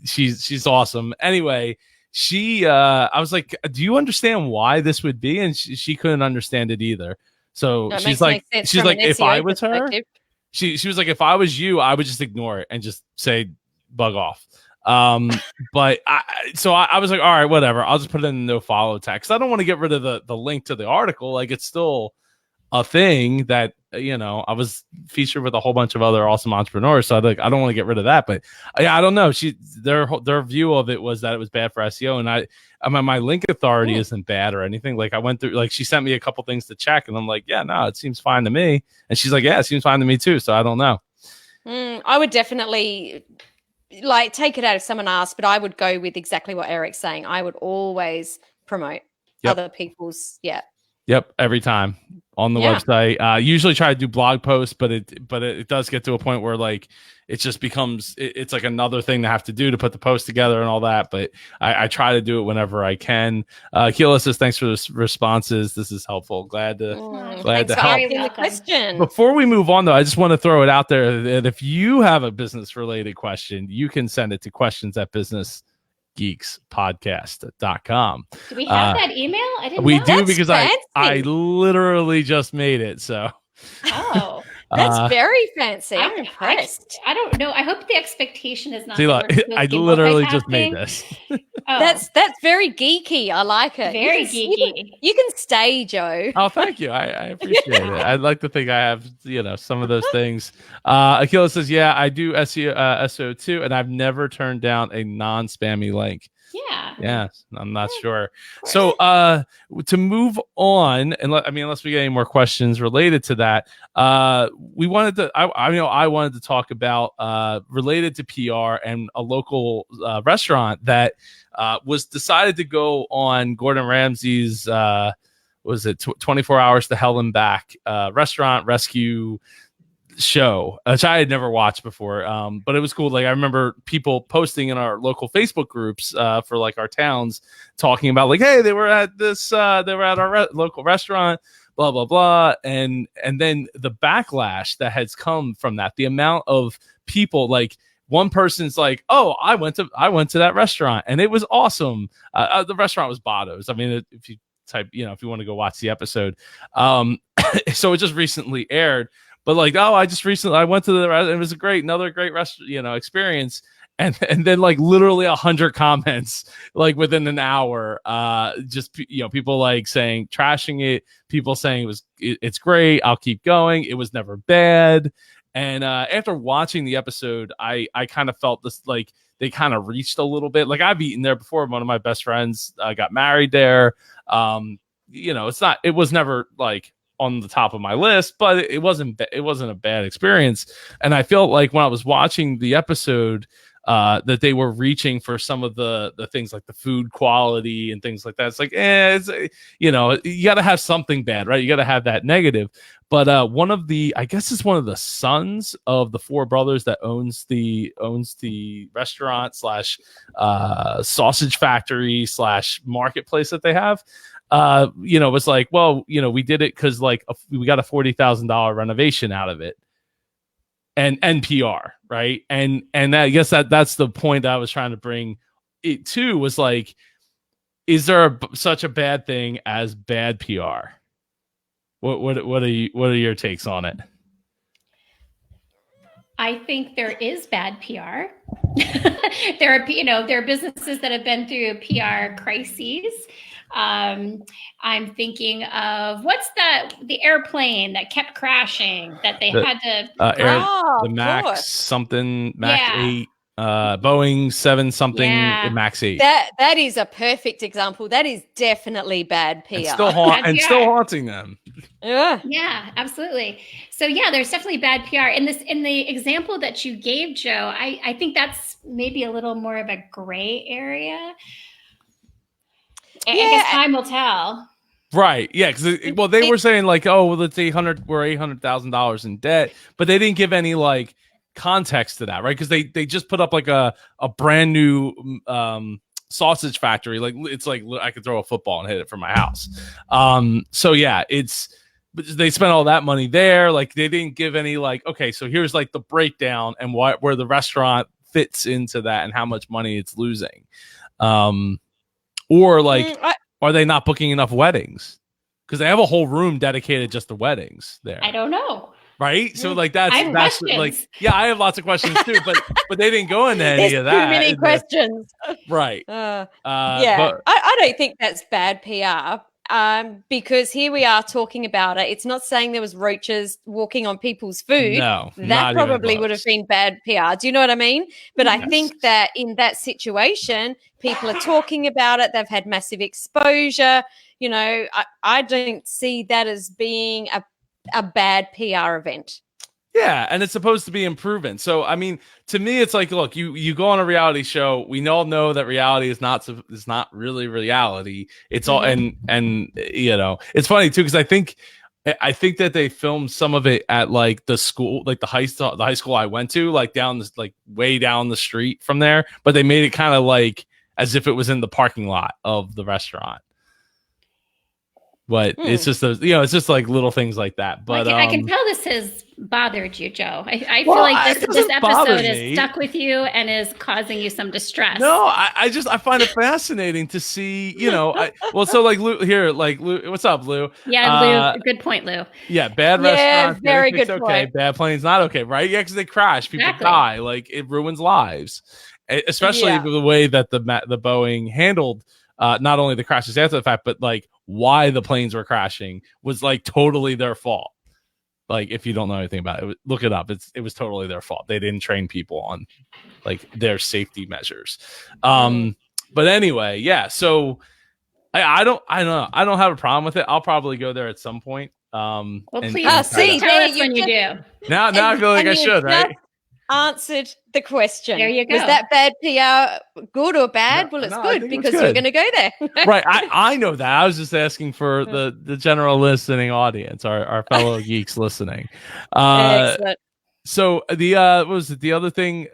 She's awesome. Anyway, I was like, do you understand why this would be? And she couldn't understand it either. So she's like, if I was her, she was like, if I was you, I would just ignore it and just say, bug off. But I was like, all right, whatever. I'll just put it in the no follow text. I don't want to get rid of the link to the article. Like, it's still a thing that, I was featured with a whole bunch of other awesome entrepreneurs. So I don't want to get rid of that, but I don't know. Their view of it was that it was bad for SEO. And my link authority isn't bad or anything. Like, I went through, like, she sent me a couple things to check and I'm like, yeah, no, it seems fine to me. And she's like, yeah, it seems fine to me too. So I don't know. I would definitely take it out if someone asked, but I would go with exactly what Eric's saying. I would always promote other people's. Yeah. Yep. Every time on the website. Usually try to do blog posts, but it does get to a point where like it just becomes it's like another thing to have to do to put the post together and all that. But I try to do it whenever I can. Keila says thanks for the responses. This is helpful. Glad to help. The question. Before we move on though, I just want to throw it out there that if you have a business related question, you can send it to questions@businessgeekspodcast.com. Do we have that email? I didn't we know. do. That's because fancy. I literally just made it. So that's very fancy. I'm impressed. I don't know. I hope the expectation is not. See, look, I literally just made this. That's very geeky. I like it. Very geeky. You can stay, Joe. Oh, thank you. I appreciate it. I'd like to think I have, some of those things. Akila says, yeah, I do SEO too, and I've never turned down a non-spammy link. Yeah, I'm not sure. So to move on, and unless we get any more questions related to that, we wanted to. I wanted to talk about related to PR and a local restaurant that was decided to go on Gordon Ramsay's 24 Hours to Hell and Back restaurant rescue show, which I had never watched before, but it was cool. Like, I remember people posting in our local Facebook groups for like our towns, talking about like, hey, they were at our local restaurant, blah blah blah, and then the backlash that has come from that, the amount of people, like one person's like, oh, I went to that restaurant and it was awesome. The restaurant was Botto's. I mean, if you type, if you want to go watch the episode, So it just recently aired. But like, oh, I went to it was another great restaurant, experience. And then like literally 100 comments like within an hour, just people like saying, trashing it, people saying it's great, I'll keep going, it was never bad. And after watching the episode, I kind of felt this, like they kind of reached a little bit. Like I've eaten there before. One of my best friends got married there. It was never like on the top of my list, but it wasn't a bad experience. And I felt like when I was watching the episode, that they were reaching for some of the things like the food quality and things like that. It's like, you got to have something bad, right? You got to have that negative. But I guess it's one of the sons of the four brothers that owns the restaurant / sausage factory / marketplace that they have. Was like, well, we did it because like we got a $40,000 renovation out of it. And NPR, right? And I guess that's the point that I was trying to bring it to, was like, is there such a bad thing as bad PR? What are your takes on it? I think there is bad PR. there are businesses that have been through PR crises. I'm thinking of the airplane that kept crashing that they had to the Max something, Max 8, Boeing 7 something, Max 8. That is a perfect example. That is definitely bad PR. And still haunting them. Yeah, absolutely. So yeah, there's definitely bad PR. In the example that you gave, Joe, I think that's maybe a little more of a gray area. I guess time will tell. Right. Yeah. Because they were saying like, oh, well, it's we're $800,000 in debt, but they didn't give any like context to that, right? Because they just put up like a brand new sausage factory. Like it's like I could throw a football and hit it from my house. So yeah, they spent all that money there. Like they didn't give any like, okay, so here's like the breakdown and where the restaurant fits into that and how much money it's losing. Or like, are they not booking enough weddings? Because they have a whole room dedicated just to weddings there. I don't know. Right? So like that's like, yeah, I have lots of questions too, but they didn't go into any of that. Too many questions. Right. But I don't think that's bad PR. Because here we are talking about it. It's not saying there was roaches walking on people's food. No, that probably would have been bad PR. Do you know what I mean? But I think that in that situation, people are talking about it. They've had massive exposure. I don't see that as being a bad PR event. Yeah, and it's supposed to be improving. So, I mean, to me, it's like, look, you go on a reality show. We all know that reality is not really reality. It's all, and it's funny too because I think that they filmed some of it at like the school, like the high school I went to, like way down the street from there. But they made it kind of like as if it was in the parking lot of the restaurant. But it's just it's just like little things like that. But I can tell this has bothered you, Joe. I feel like this episode is stuck with you and is causing you some distress. No, I find it fascinating to see. So like Lou here, like Lou, what's up, Lou? Yeah, Lou. Good point, Lou. Yeah, bad restaurants. Very good okay. point. Bad planes, not okay, right? Yeah, because they crash, people die. Like it ruins lives, especially the way that the Boeing handled. Not only the crashes after the fact, but like why the planes were crashing was like totally their fault. Like if you don't know anything about it, look it up. It was totally their fault. They didn't train people on like their safety measures. But anyway, yeah. So I don't know. I don't have a problem with it. I'll probably go there at some point. Well, please tell us when you do. Now I feel like I should, right? Answered the question. There you go. Was that bad PR good or bad? Well, it's good because you're going to go there. Right. I know that. I was just asking for the general listening audience, our fellow geeks listening. Excellent. So the what was it? The other thing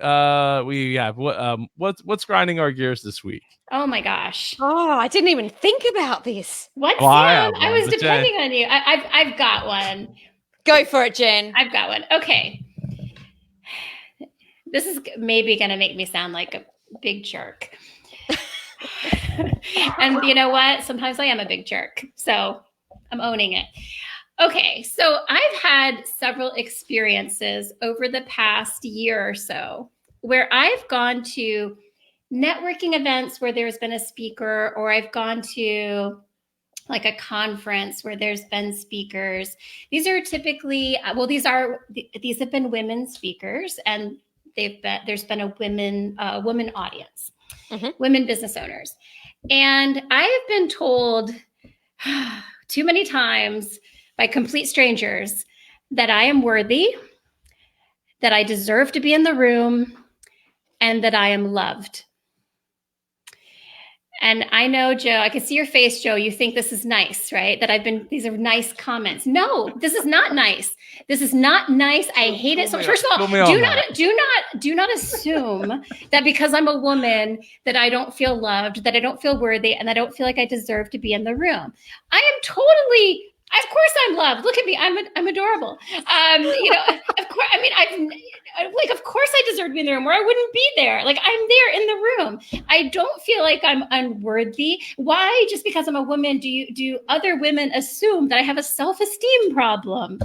what's grinding our gears this week? Oh my gosh. Oh, I didn't even think about this. What? I was depending on you. I've got one. Go for it, Jen. I've got one. Okay. This is maybe going to make me sound like a big jerk. And you know what? Sometimes I am a big jerk. So I'm owning it. Okay, so I've had several experiences over the past year or so where I've gone to networking events where there's been a speaker, or I've gone to like a conference where there's been speakers. These are typically, these have been women speakers, and there's been a women audience, women business owners. And I have been told too many times by complete strangers that I am worthy, that I deserve to be in the room, and that I am loved. And I know, Joe, I can see your face, Joe. You think this is nice, right? These are nice comments. No, this is not nice. This is not nice. I hate it so much. First of all, do not assume that because I'm a woman that I don't feel loved, that I don't feel worthy, and I don't feel like I deserve to be in the room. I am totally, of course I'm loved. Look at me. I'm adorable. Of course, I mean, of course I deserve to be in the room, or I wouldn't be there. Like, I'm there in the room. I don't feel like I'm unworthy. Why? Just because I'm a woman, do other women assume that I have a self-esteem problem?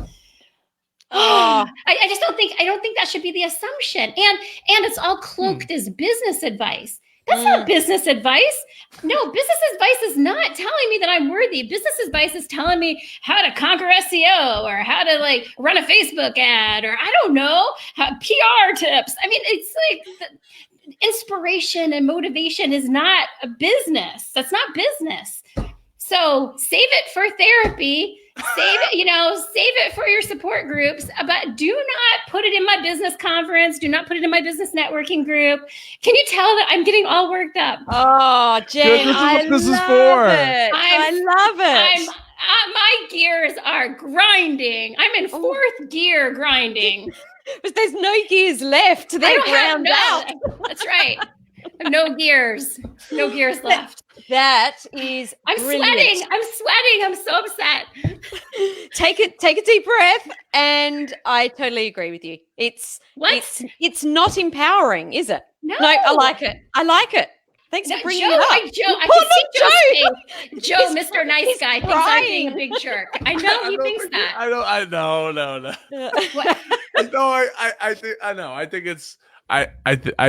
Oh, I just don't think that should be the assumption. And it's all cloaked as business advice. That's not business advice. No, business advice is not telling me that I'm worthy. Business advice is telling me how to conquer SEO, or how to like run a Facebook ad, or I don't know, PR tips. I mean, it's like inspiration and motivation is not a business. That's not business. So save it for therapy. Save it for your support groups, but do not put it in my business conference. Do not put it in my business networking group. Can you tell that I'm getting all worked up? Oh, Jen, I love it. My gears are grinding. I'm in fourth gear grinding. But there's no gears left. They're ground out. That's right. No gears. No gears left. That is brilliant. I'm sweating. I'm so upset. Take a deep breath, and I totally agree with you. It's not empowering, is it? No, I like it. Thanks for bringing it up. Joe, Mr. Nice Guy, thinks I'm being a big jerk. I know he thinks that. I think it's. I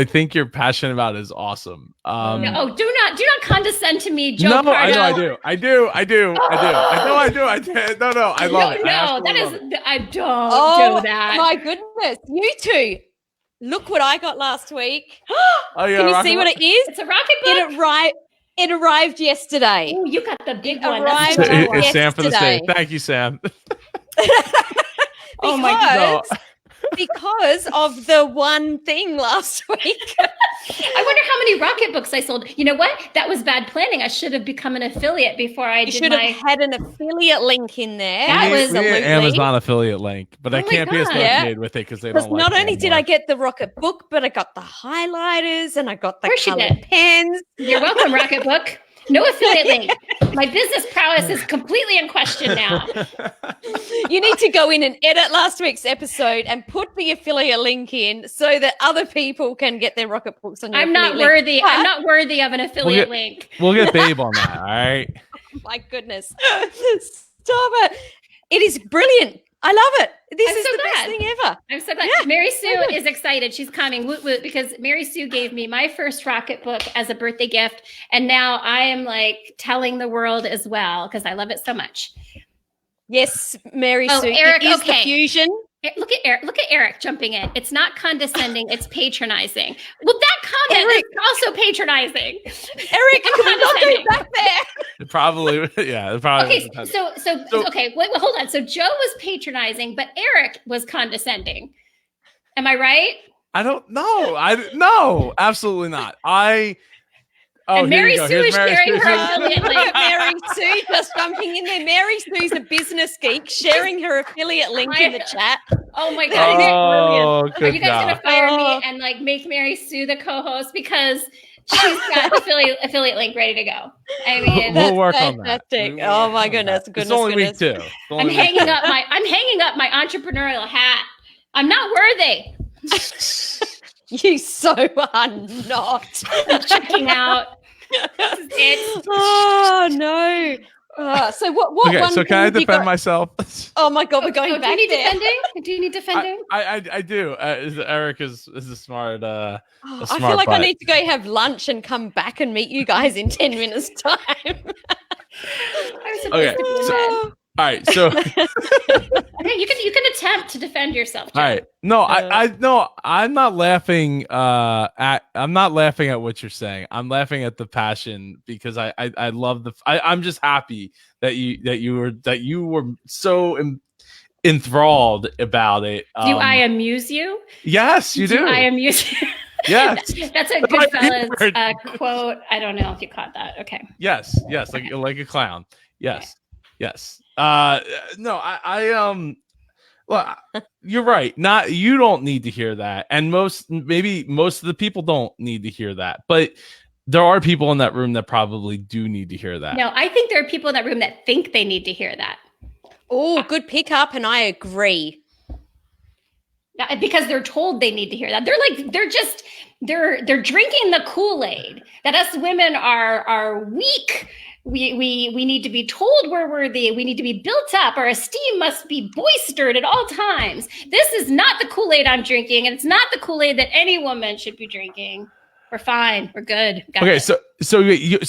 think you're passionate about it is awesome. No, do not condescend to me, Joe. No, Pardo. I do. I love it. No, I don't do that. My goodness, you two. Look what I got last week. Oh yeah, can you see what it is? It's a rocket book. It arrived yesterday. Oh, you got the big one. It's Sam for the save. Thank you, Sam. Oh my God. Because of the one thing last week. I wonder how many rocket books I sold. You know what? That was bad planning. I should have become an affiliate before I did. You should have had an affiliate link in there. That was an Amazon affiliate link, but I can't be associated with it because they don't. Not only did I get the rocket book, but I got the highlighters and I got the colored pens. You're welcome, Rocket Book. No affiliate link. My business prowess is completely in question now. You need to go in and edit last week's episode and put the affiliate link in so that other people can get their rocket books on your I'm not worthy. Link. I'm not worthy of an affiliate link. We'll get Babe on that, all right? Oh, my goodness. Stop it. It is brilliant. I love it. This is the best thing ever. I'm so glad. Yeah, Mary Sue is excited. She's coming. Woot woot, because Mary Sue gave me my first rocket book as a birthday gift. And now I am like telling the world as well because I love it so much. Yes, Mary Sue. Eric, it is the fusion. Look at Eric jumping in. It's not condescending, it's patronizing. Well, that comment is also patronizing. Eric, can we not go back there? It probably. Okay, so okay, wait, hold on. So Joe was patronizing, but Eric was condescending. Am I right? I don't know. No, absolutely not. And Mary Sue is sharing her affiliate link. Mary Sue just jumping in there. Mary Sue's a business geek sharing her affiliate link in the chat. Oh my God. Brilliant. Are you guys going to fire me and like make Mary Sue the co-host because she's got affiliate link ready to go? I mean, we'll work on that. Oh my goodness. It's only week 2. I'm hanging up my entrepreneurial hat. I'm not worthy. You so are not. I'm checking out. Oh no. So what Okay, one so can I have you defend got- myself? Oh my god, we're going do back you need there. defending? Do you need defending? I do. Eric is a smart I smart feel like I butt. need to go have lunch and come back and meet you guys in 10 minutes time. I was supposed Okay, to be so- ahead. All right, so Okay, you can attempt to defend yourself, Joe. all right. No, I'm not laughing I'm not laughing at what you're saying. I'm laughing at the passion because I love I'm just happy that you were so enthralled about it. Do I amuse you? Yes, you do. I amuse you? Yes. That's a That's my Goodfellas favorite. quote. I don't know if you caught that. Okay. Yes, like a clown. Yes. Yes. No, well, you're right. You don't need to hear that. And maybe most of the people don't need to hear that. But there are people in that room that probably do need to hear that. No, I think there are people in that room that think they need to hear that. Oh, good pickup, and I agree. Because they're told they need to hear that. They're drinking the Kool-Aid that us women are weak. We need to be told we're worthy. We need to be built up. Our esteem must be boistered at all times. This is not the Kool-Aid I'm drinking, and it's not the Kool-Aid that any woman should be drinking. We're fine. We're good. Got Okay, it. so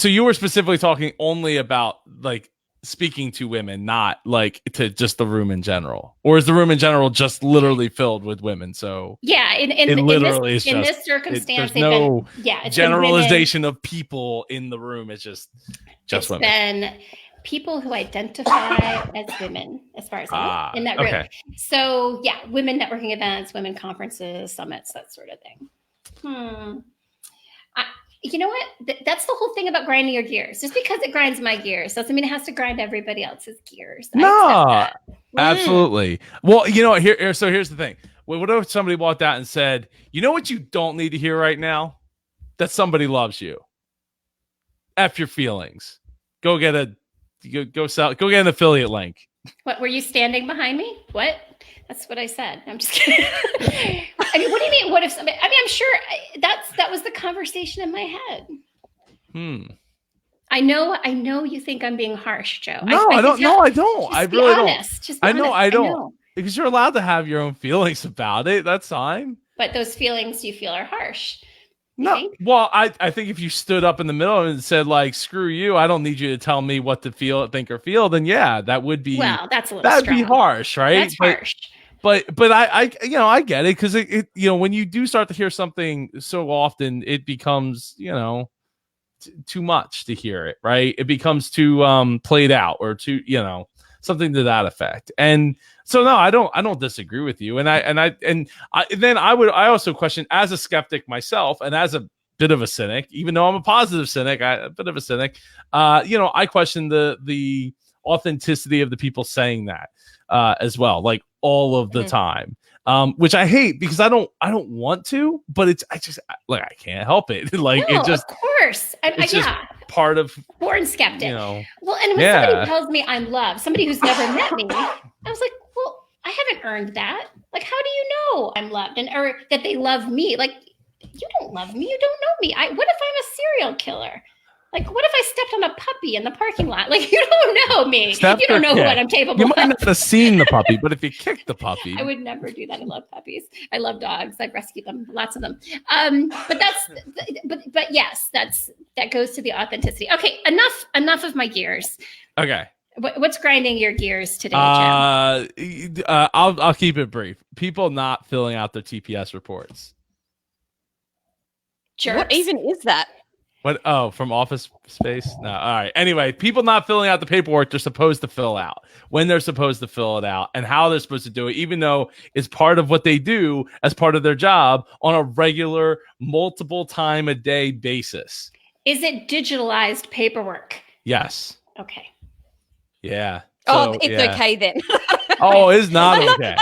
you were specifically talking only about like speaking to women, not like to just the room in general, or is the room in general just literally filled with women? So yeah, in this circumstance, there's no it's generalization of people in the room. It's just women. Been people who identify as women, as far as I know, in that room. Okay. So yeah, women networking events, women conferences, summits, that sort of thing. You know what? That's the whole thing about grinding your gears. Just because it grinds my gears doesn't mean it has to grind everybody else's gears. No, absolutely. Well, here's the thing. What if somebody walked out and said, "You know what you don't need to hear right now? That somebody loves you. F your feelings. Go get an affiliate link." What, were you standing behind me? What? That's what I said. I'm just kidding. I mean, what do you mean? What if somebody? I mean, I'm sure that was the conversation in my head. I know you think I'm being harsh, Joe. No, I don't. No, I don't. I really honest. Just be don't. honest. I don't. Because you're allowed to have your own feelings about it. That's fine. But those feelings you feel are harsh. No, well, I think if you stood up in the middle and said like, "Screw you, I don't need you to tell me what to think or feel," then yeah, that would be that's a little that'd strong. be harsh, right? That's harsh. But I I get it because it when you do start to hear something so often, it becomes too much to hear it, right? It becomes too played out or too something to that effect. And so no, I don't disagree with you. And I also question, as a skeptic myself and as a bit of a cynic, even though I'm a positive cynic, a bit of a cynic, I question the authenticity of the people saying that as well, like all of the time. Which I hate because I don't want to, but I can't help it. Like no, it just, of course, just part of born skeptic. Well, and when somebody tells me I'm loved, somebody who's never met me, I was like, well, I haven't earned that. Like, how do you know I'm loved or that they love me? Like, you don't love me. You don't know me. What if I'm a serial killer? Like, what if I stepped on a puppy in the parking lot? Like, you don't know me. You don't know what I'm capable of. You might not have seen the puppy, but if you kicked the puppy. I would never do that. I love puppies. I love dogs. I've rescued them, lots of them. But yes, that goes to the authenticity. Okay, enough of my gears. Okay. What's grinding your gears today, Jim? I'll keep it brief. People not filling out their TPS reports. Jerks. What even is that? What? Oh, from Office Space? No. All right. Anyway, people not filling out the paperwork they're supposed to fill out, when they're supposed to fill it out, and how they're supposed to do it, even though it's part of what they do as part of their job on a regular, multiple time a day basis. Is it digitalized paperwork? Yes. Okay. Yeah. It's okay then. Oh, it's not okay.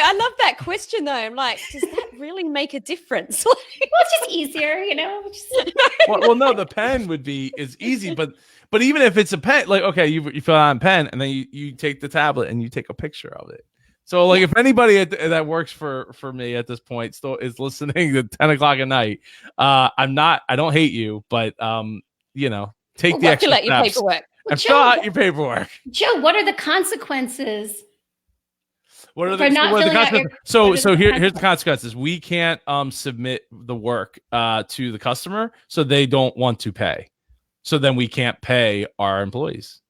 I love that question though. I'm like, does that really make a difference? Well, it's just easier, well, no, the pen is easy, but even if it's a pen, like, okay, you fill out a pen and then you take the tablet and you take a picture of it. So like, if anybody that works for me at this point still is listening at 10 o'clock at night, I don't hate you, but take the extra steps. Paperwork. and fill out your paperwork. Joe, what are the consequences? What are For not what are the filling out consequences? your- Here's the consequences. We can't submit the work to the customer, so they don't want to pay. So then we can't pay our employees.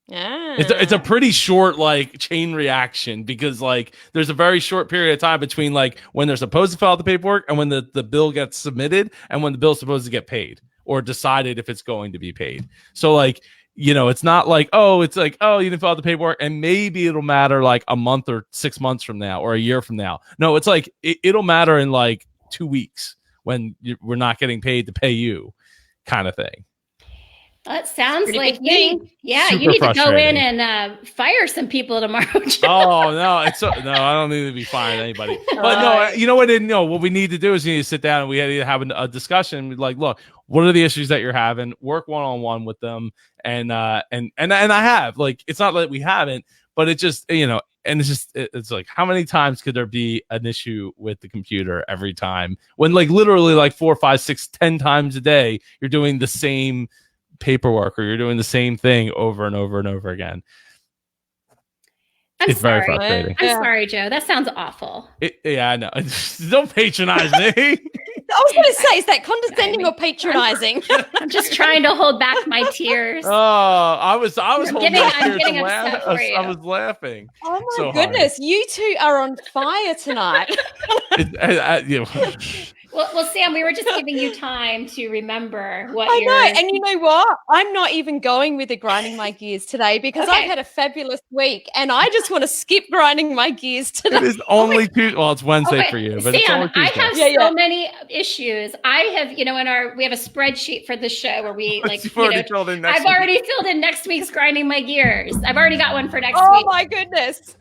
Yeah. It's a pretty short like chain reaction, because like there's a very short period of time between like when they're supposed to fill out the paperwork and when the bill gets submitted and when the bill's supposed to get paid or decided if it's going to be paid. So like, you know, it's not like, you didn't fill out the paperwork and maybe it'll matter like a month or 6 months from now or a year from now. No, it's like it'll matter in like 2 weeks when we're not getting paid to pay you, kind of thing. That sounds Pretty like big thing. you need to go in and fire some people tomorrow. Joe. Oh no, no, I don't need to be firing anybody. But no, you know what? What we need to do is we need to sit down and we need to have a discussion. Like, look, what are the issues that you're having? Work one-on-one with them, and I have, like, it's not that we haven't, but it just, and it's just, it's like, how many times could there be an issue with the computer every time when like literally like 4, 5, 6, 10 times a day you're doing the same paperwork or you're doing the same thing over and over and over again. It's very frustrating. I'm sorry, Joe. That sounds awful. Yeah, I know. Don't patronize me. I was going to say, is that condescending or patronizing? I'm just trying to hold back my tears. Oh, I was holding back I'm tears getting to upset laugh. for you. I was laughing. Oh my so goodness, you two are on fire tonight. Well, Sam, we were just giving you time to remember what I know, and you know what? I'm not even going with the grinding my gears today because Okay. I've had a fabulous week, and I just want to skip grinding my gears today. It is only Tuesday. Well, it's Wednesday for you, but it's Sam, only I Tuesday. have so many issues. I have, we have a spreadsheet for the show where we like, You've already filled in next I've week. already filled in next week's grinding my gears. I've already got one for next Oh week. my goodness!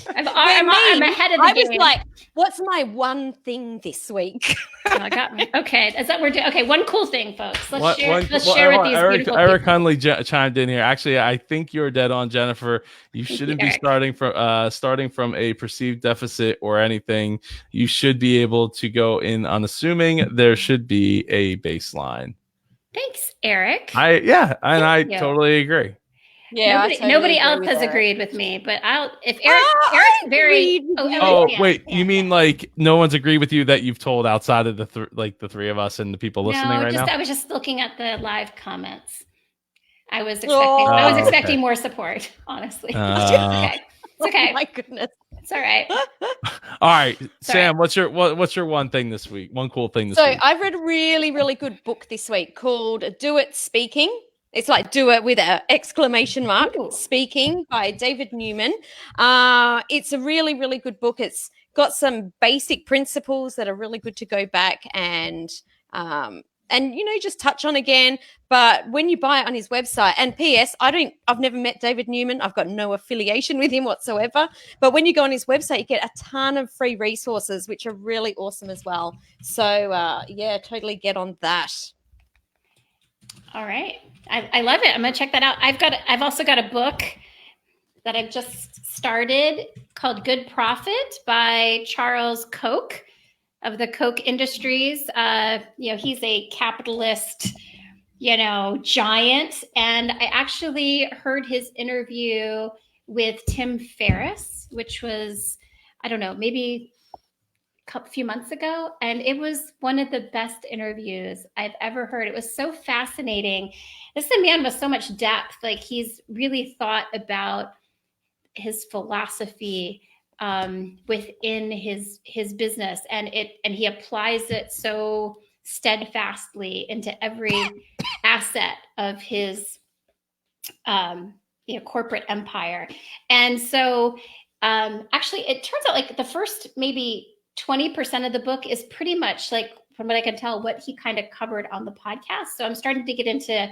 I'm ahead of the I game. was like, "What's my one thing this week?" Oh, I got me. Okay, is that we're doing? Okay, one cool thing, folks. Let's share with hold these on. beautiful Eric people. Hunley chimed in here. Actually, I think you're dead on, Jennifer. You shouldn't be Eric. starting from a perceived deficit or anything. You should be able to go in unassuming. There should be a baseline. Thanks, Eric. I you. totally agree. Yeah, nobody else has agreed with me, but if Eric's very. Wait, you mean like no one's agreed with you that you've told outside of the three of us and the people listening right now? I was just looking at the live comments. I was expecting more support, honestly. Okay. It's okay. Oh my goodness. It's all right. All right, Sam, what's your one thing this week? One cool thing this week? So I've read a really, really good book this week called Do It Speaking. It's like do it with an exclamation mark. Ooh. Speaking by David Newman. It's a really, really good book. It's got some basic principles that are really good to go back and just touch on again. But when you buy it on his website, and P.S., I've never met David Newman. I've got no affiliation with him whatsoever. But when you go on his website, you get a ton of free resources, which are really awesome as well. So totally get on that. All right. I love it. I'm going to check that out. I've also got a book that I've just started called Good Profit by Charles Koch of the Koch Industries. He's a capitalist, giant. And I actually heard his interview with Tim Ferriss, which was, I don't know, maybe a few months ago, and it was one of the best interviews I've ever heard. It was so fascinating. This is a man with so much depth. Like, he's really thought about his philosophy within his business, and he applies it so steadfastly into every asset of his corporate empire. And so actually, it turns out like the first maybe 20% of the book is pretty much like, from what I can tell, what he kind of covered on the podcast. So I'm starting to get into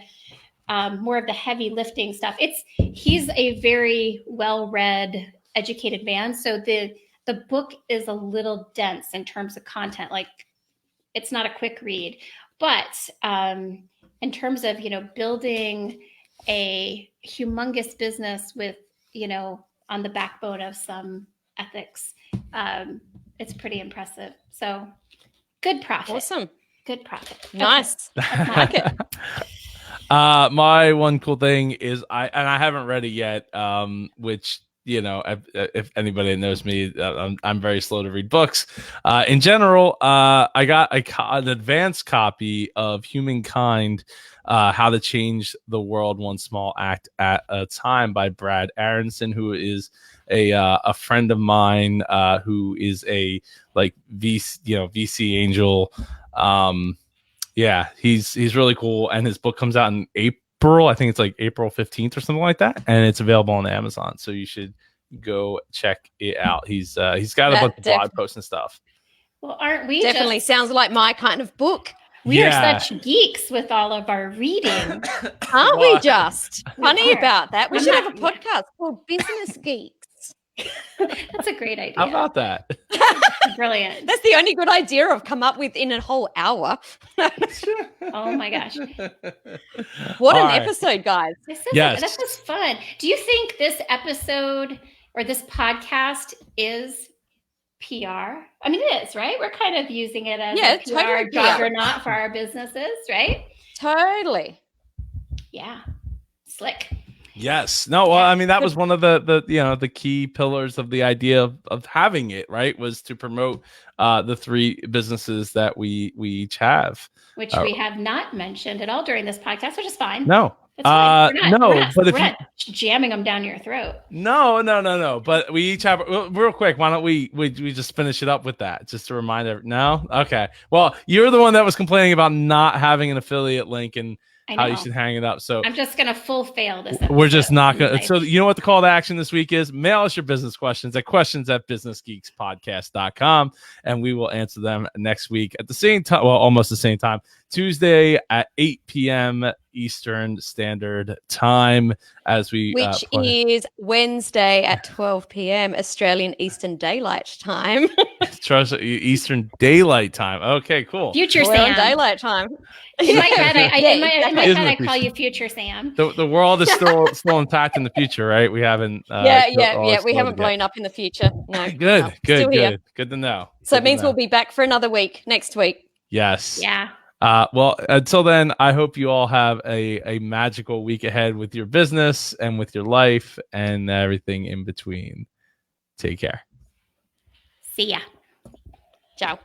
more of the heavy lifting stuff. He's a very well-read, educated man. So the book is a little dense in terms of content. Like, it's not a quick read, but in terms of, building a humongous business with, on the backbone of some ethics, it's pretty impressive. So Good Profit. Awesome. Good Profit. Nice. Okay. My one cool thing is I haven't read it yet. Which if anybody knows me, I'm very slow to read books. In general, I got an advanced copy of Humankind, How to Change the World One Small Act at a Time by Brad Aronson, who is a friend of mine, who is a VC angel. Yeah, he's really cool, and his book comes out in April. I think it's like April 15th or something like that, and it's available on Amazon. So you should go check it out. He's got a bunch of blog posts and stuff. Well, aren't we? Definitely sounds like my kind of book. We are such geeks with all of our reading. Aren't we just? Funny about that. We should have a podcast called Business Geeks. That's a great idea. How about that? Brilliant. That's the only good idea I've come up with in a whole hour. Oh my gosh. What an episode, guys. This was fun. Do you think this episode or this podcast is PR? I mean, it is, right? We're kind of using it as a PR totally juggernaut for our businesses, right? Totally. Yeah. Slick. Yes. No, well, I mean, that was one of the key pillars of the idea of having it, right? Was to promote the three businesses that we each have. Which we have not mentioned at all during this podcast, which is fine. No. We're not jamming them down your throat. No. But we each have real quick. Why don't we just finish it up with that, just to remind everyone? No, okay. Well, you're the one that was complaining about not having an affiliate link and how you should hang it up. So I'm just gonna full fail this episode. We're just not gonna. So you know what the call to action this week is? Mail us your business questions at questions@businessgeekspodcast.com, and we will answer them next week at the same time. Well, almost the same time. Tuesday at 8 p.m. Eastern Standard Time, which is Wednesday at 12 p.m. Australian Eastern Daylight Time. Eastern Daylight Time. Okay, cool. Future Sam. Daylight Time. In my head, I call you Future Sam. The world is still intact in the future, right? We haven't. We haven't blown up in the future. No. Good to know. So it means we'll be back for another week next week. Yes. Yeah. Well, until then, I hope you all have a magical week ahead with your business and with your life and everything in between. Take care. See ya. Ciao.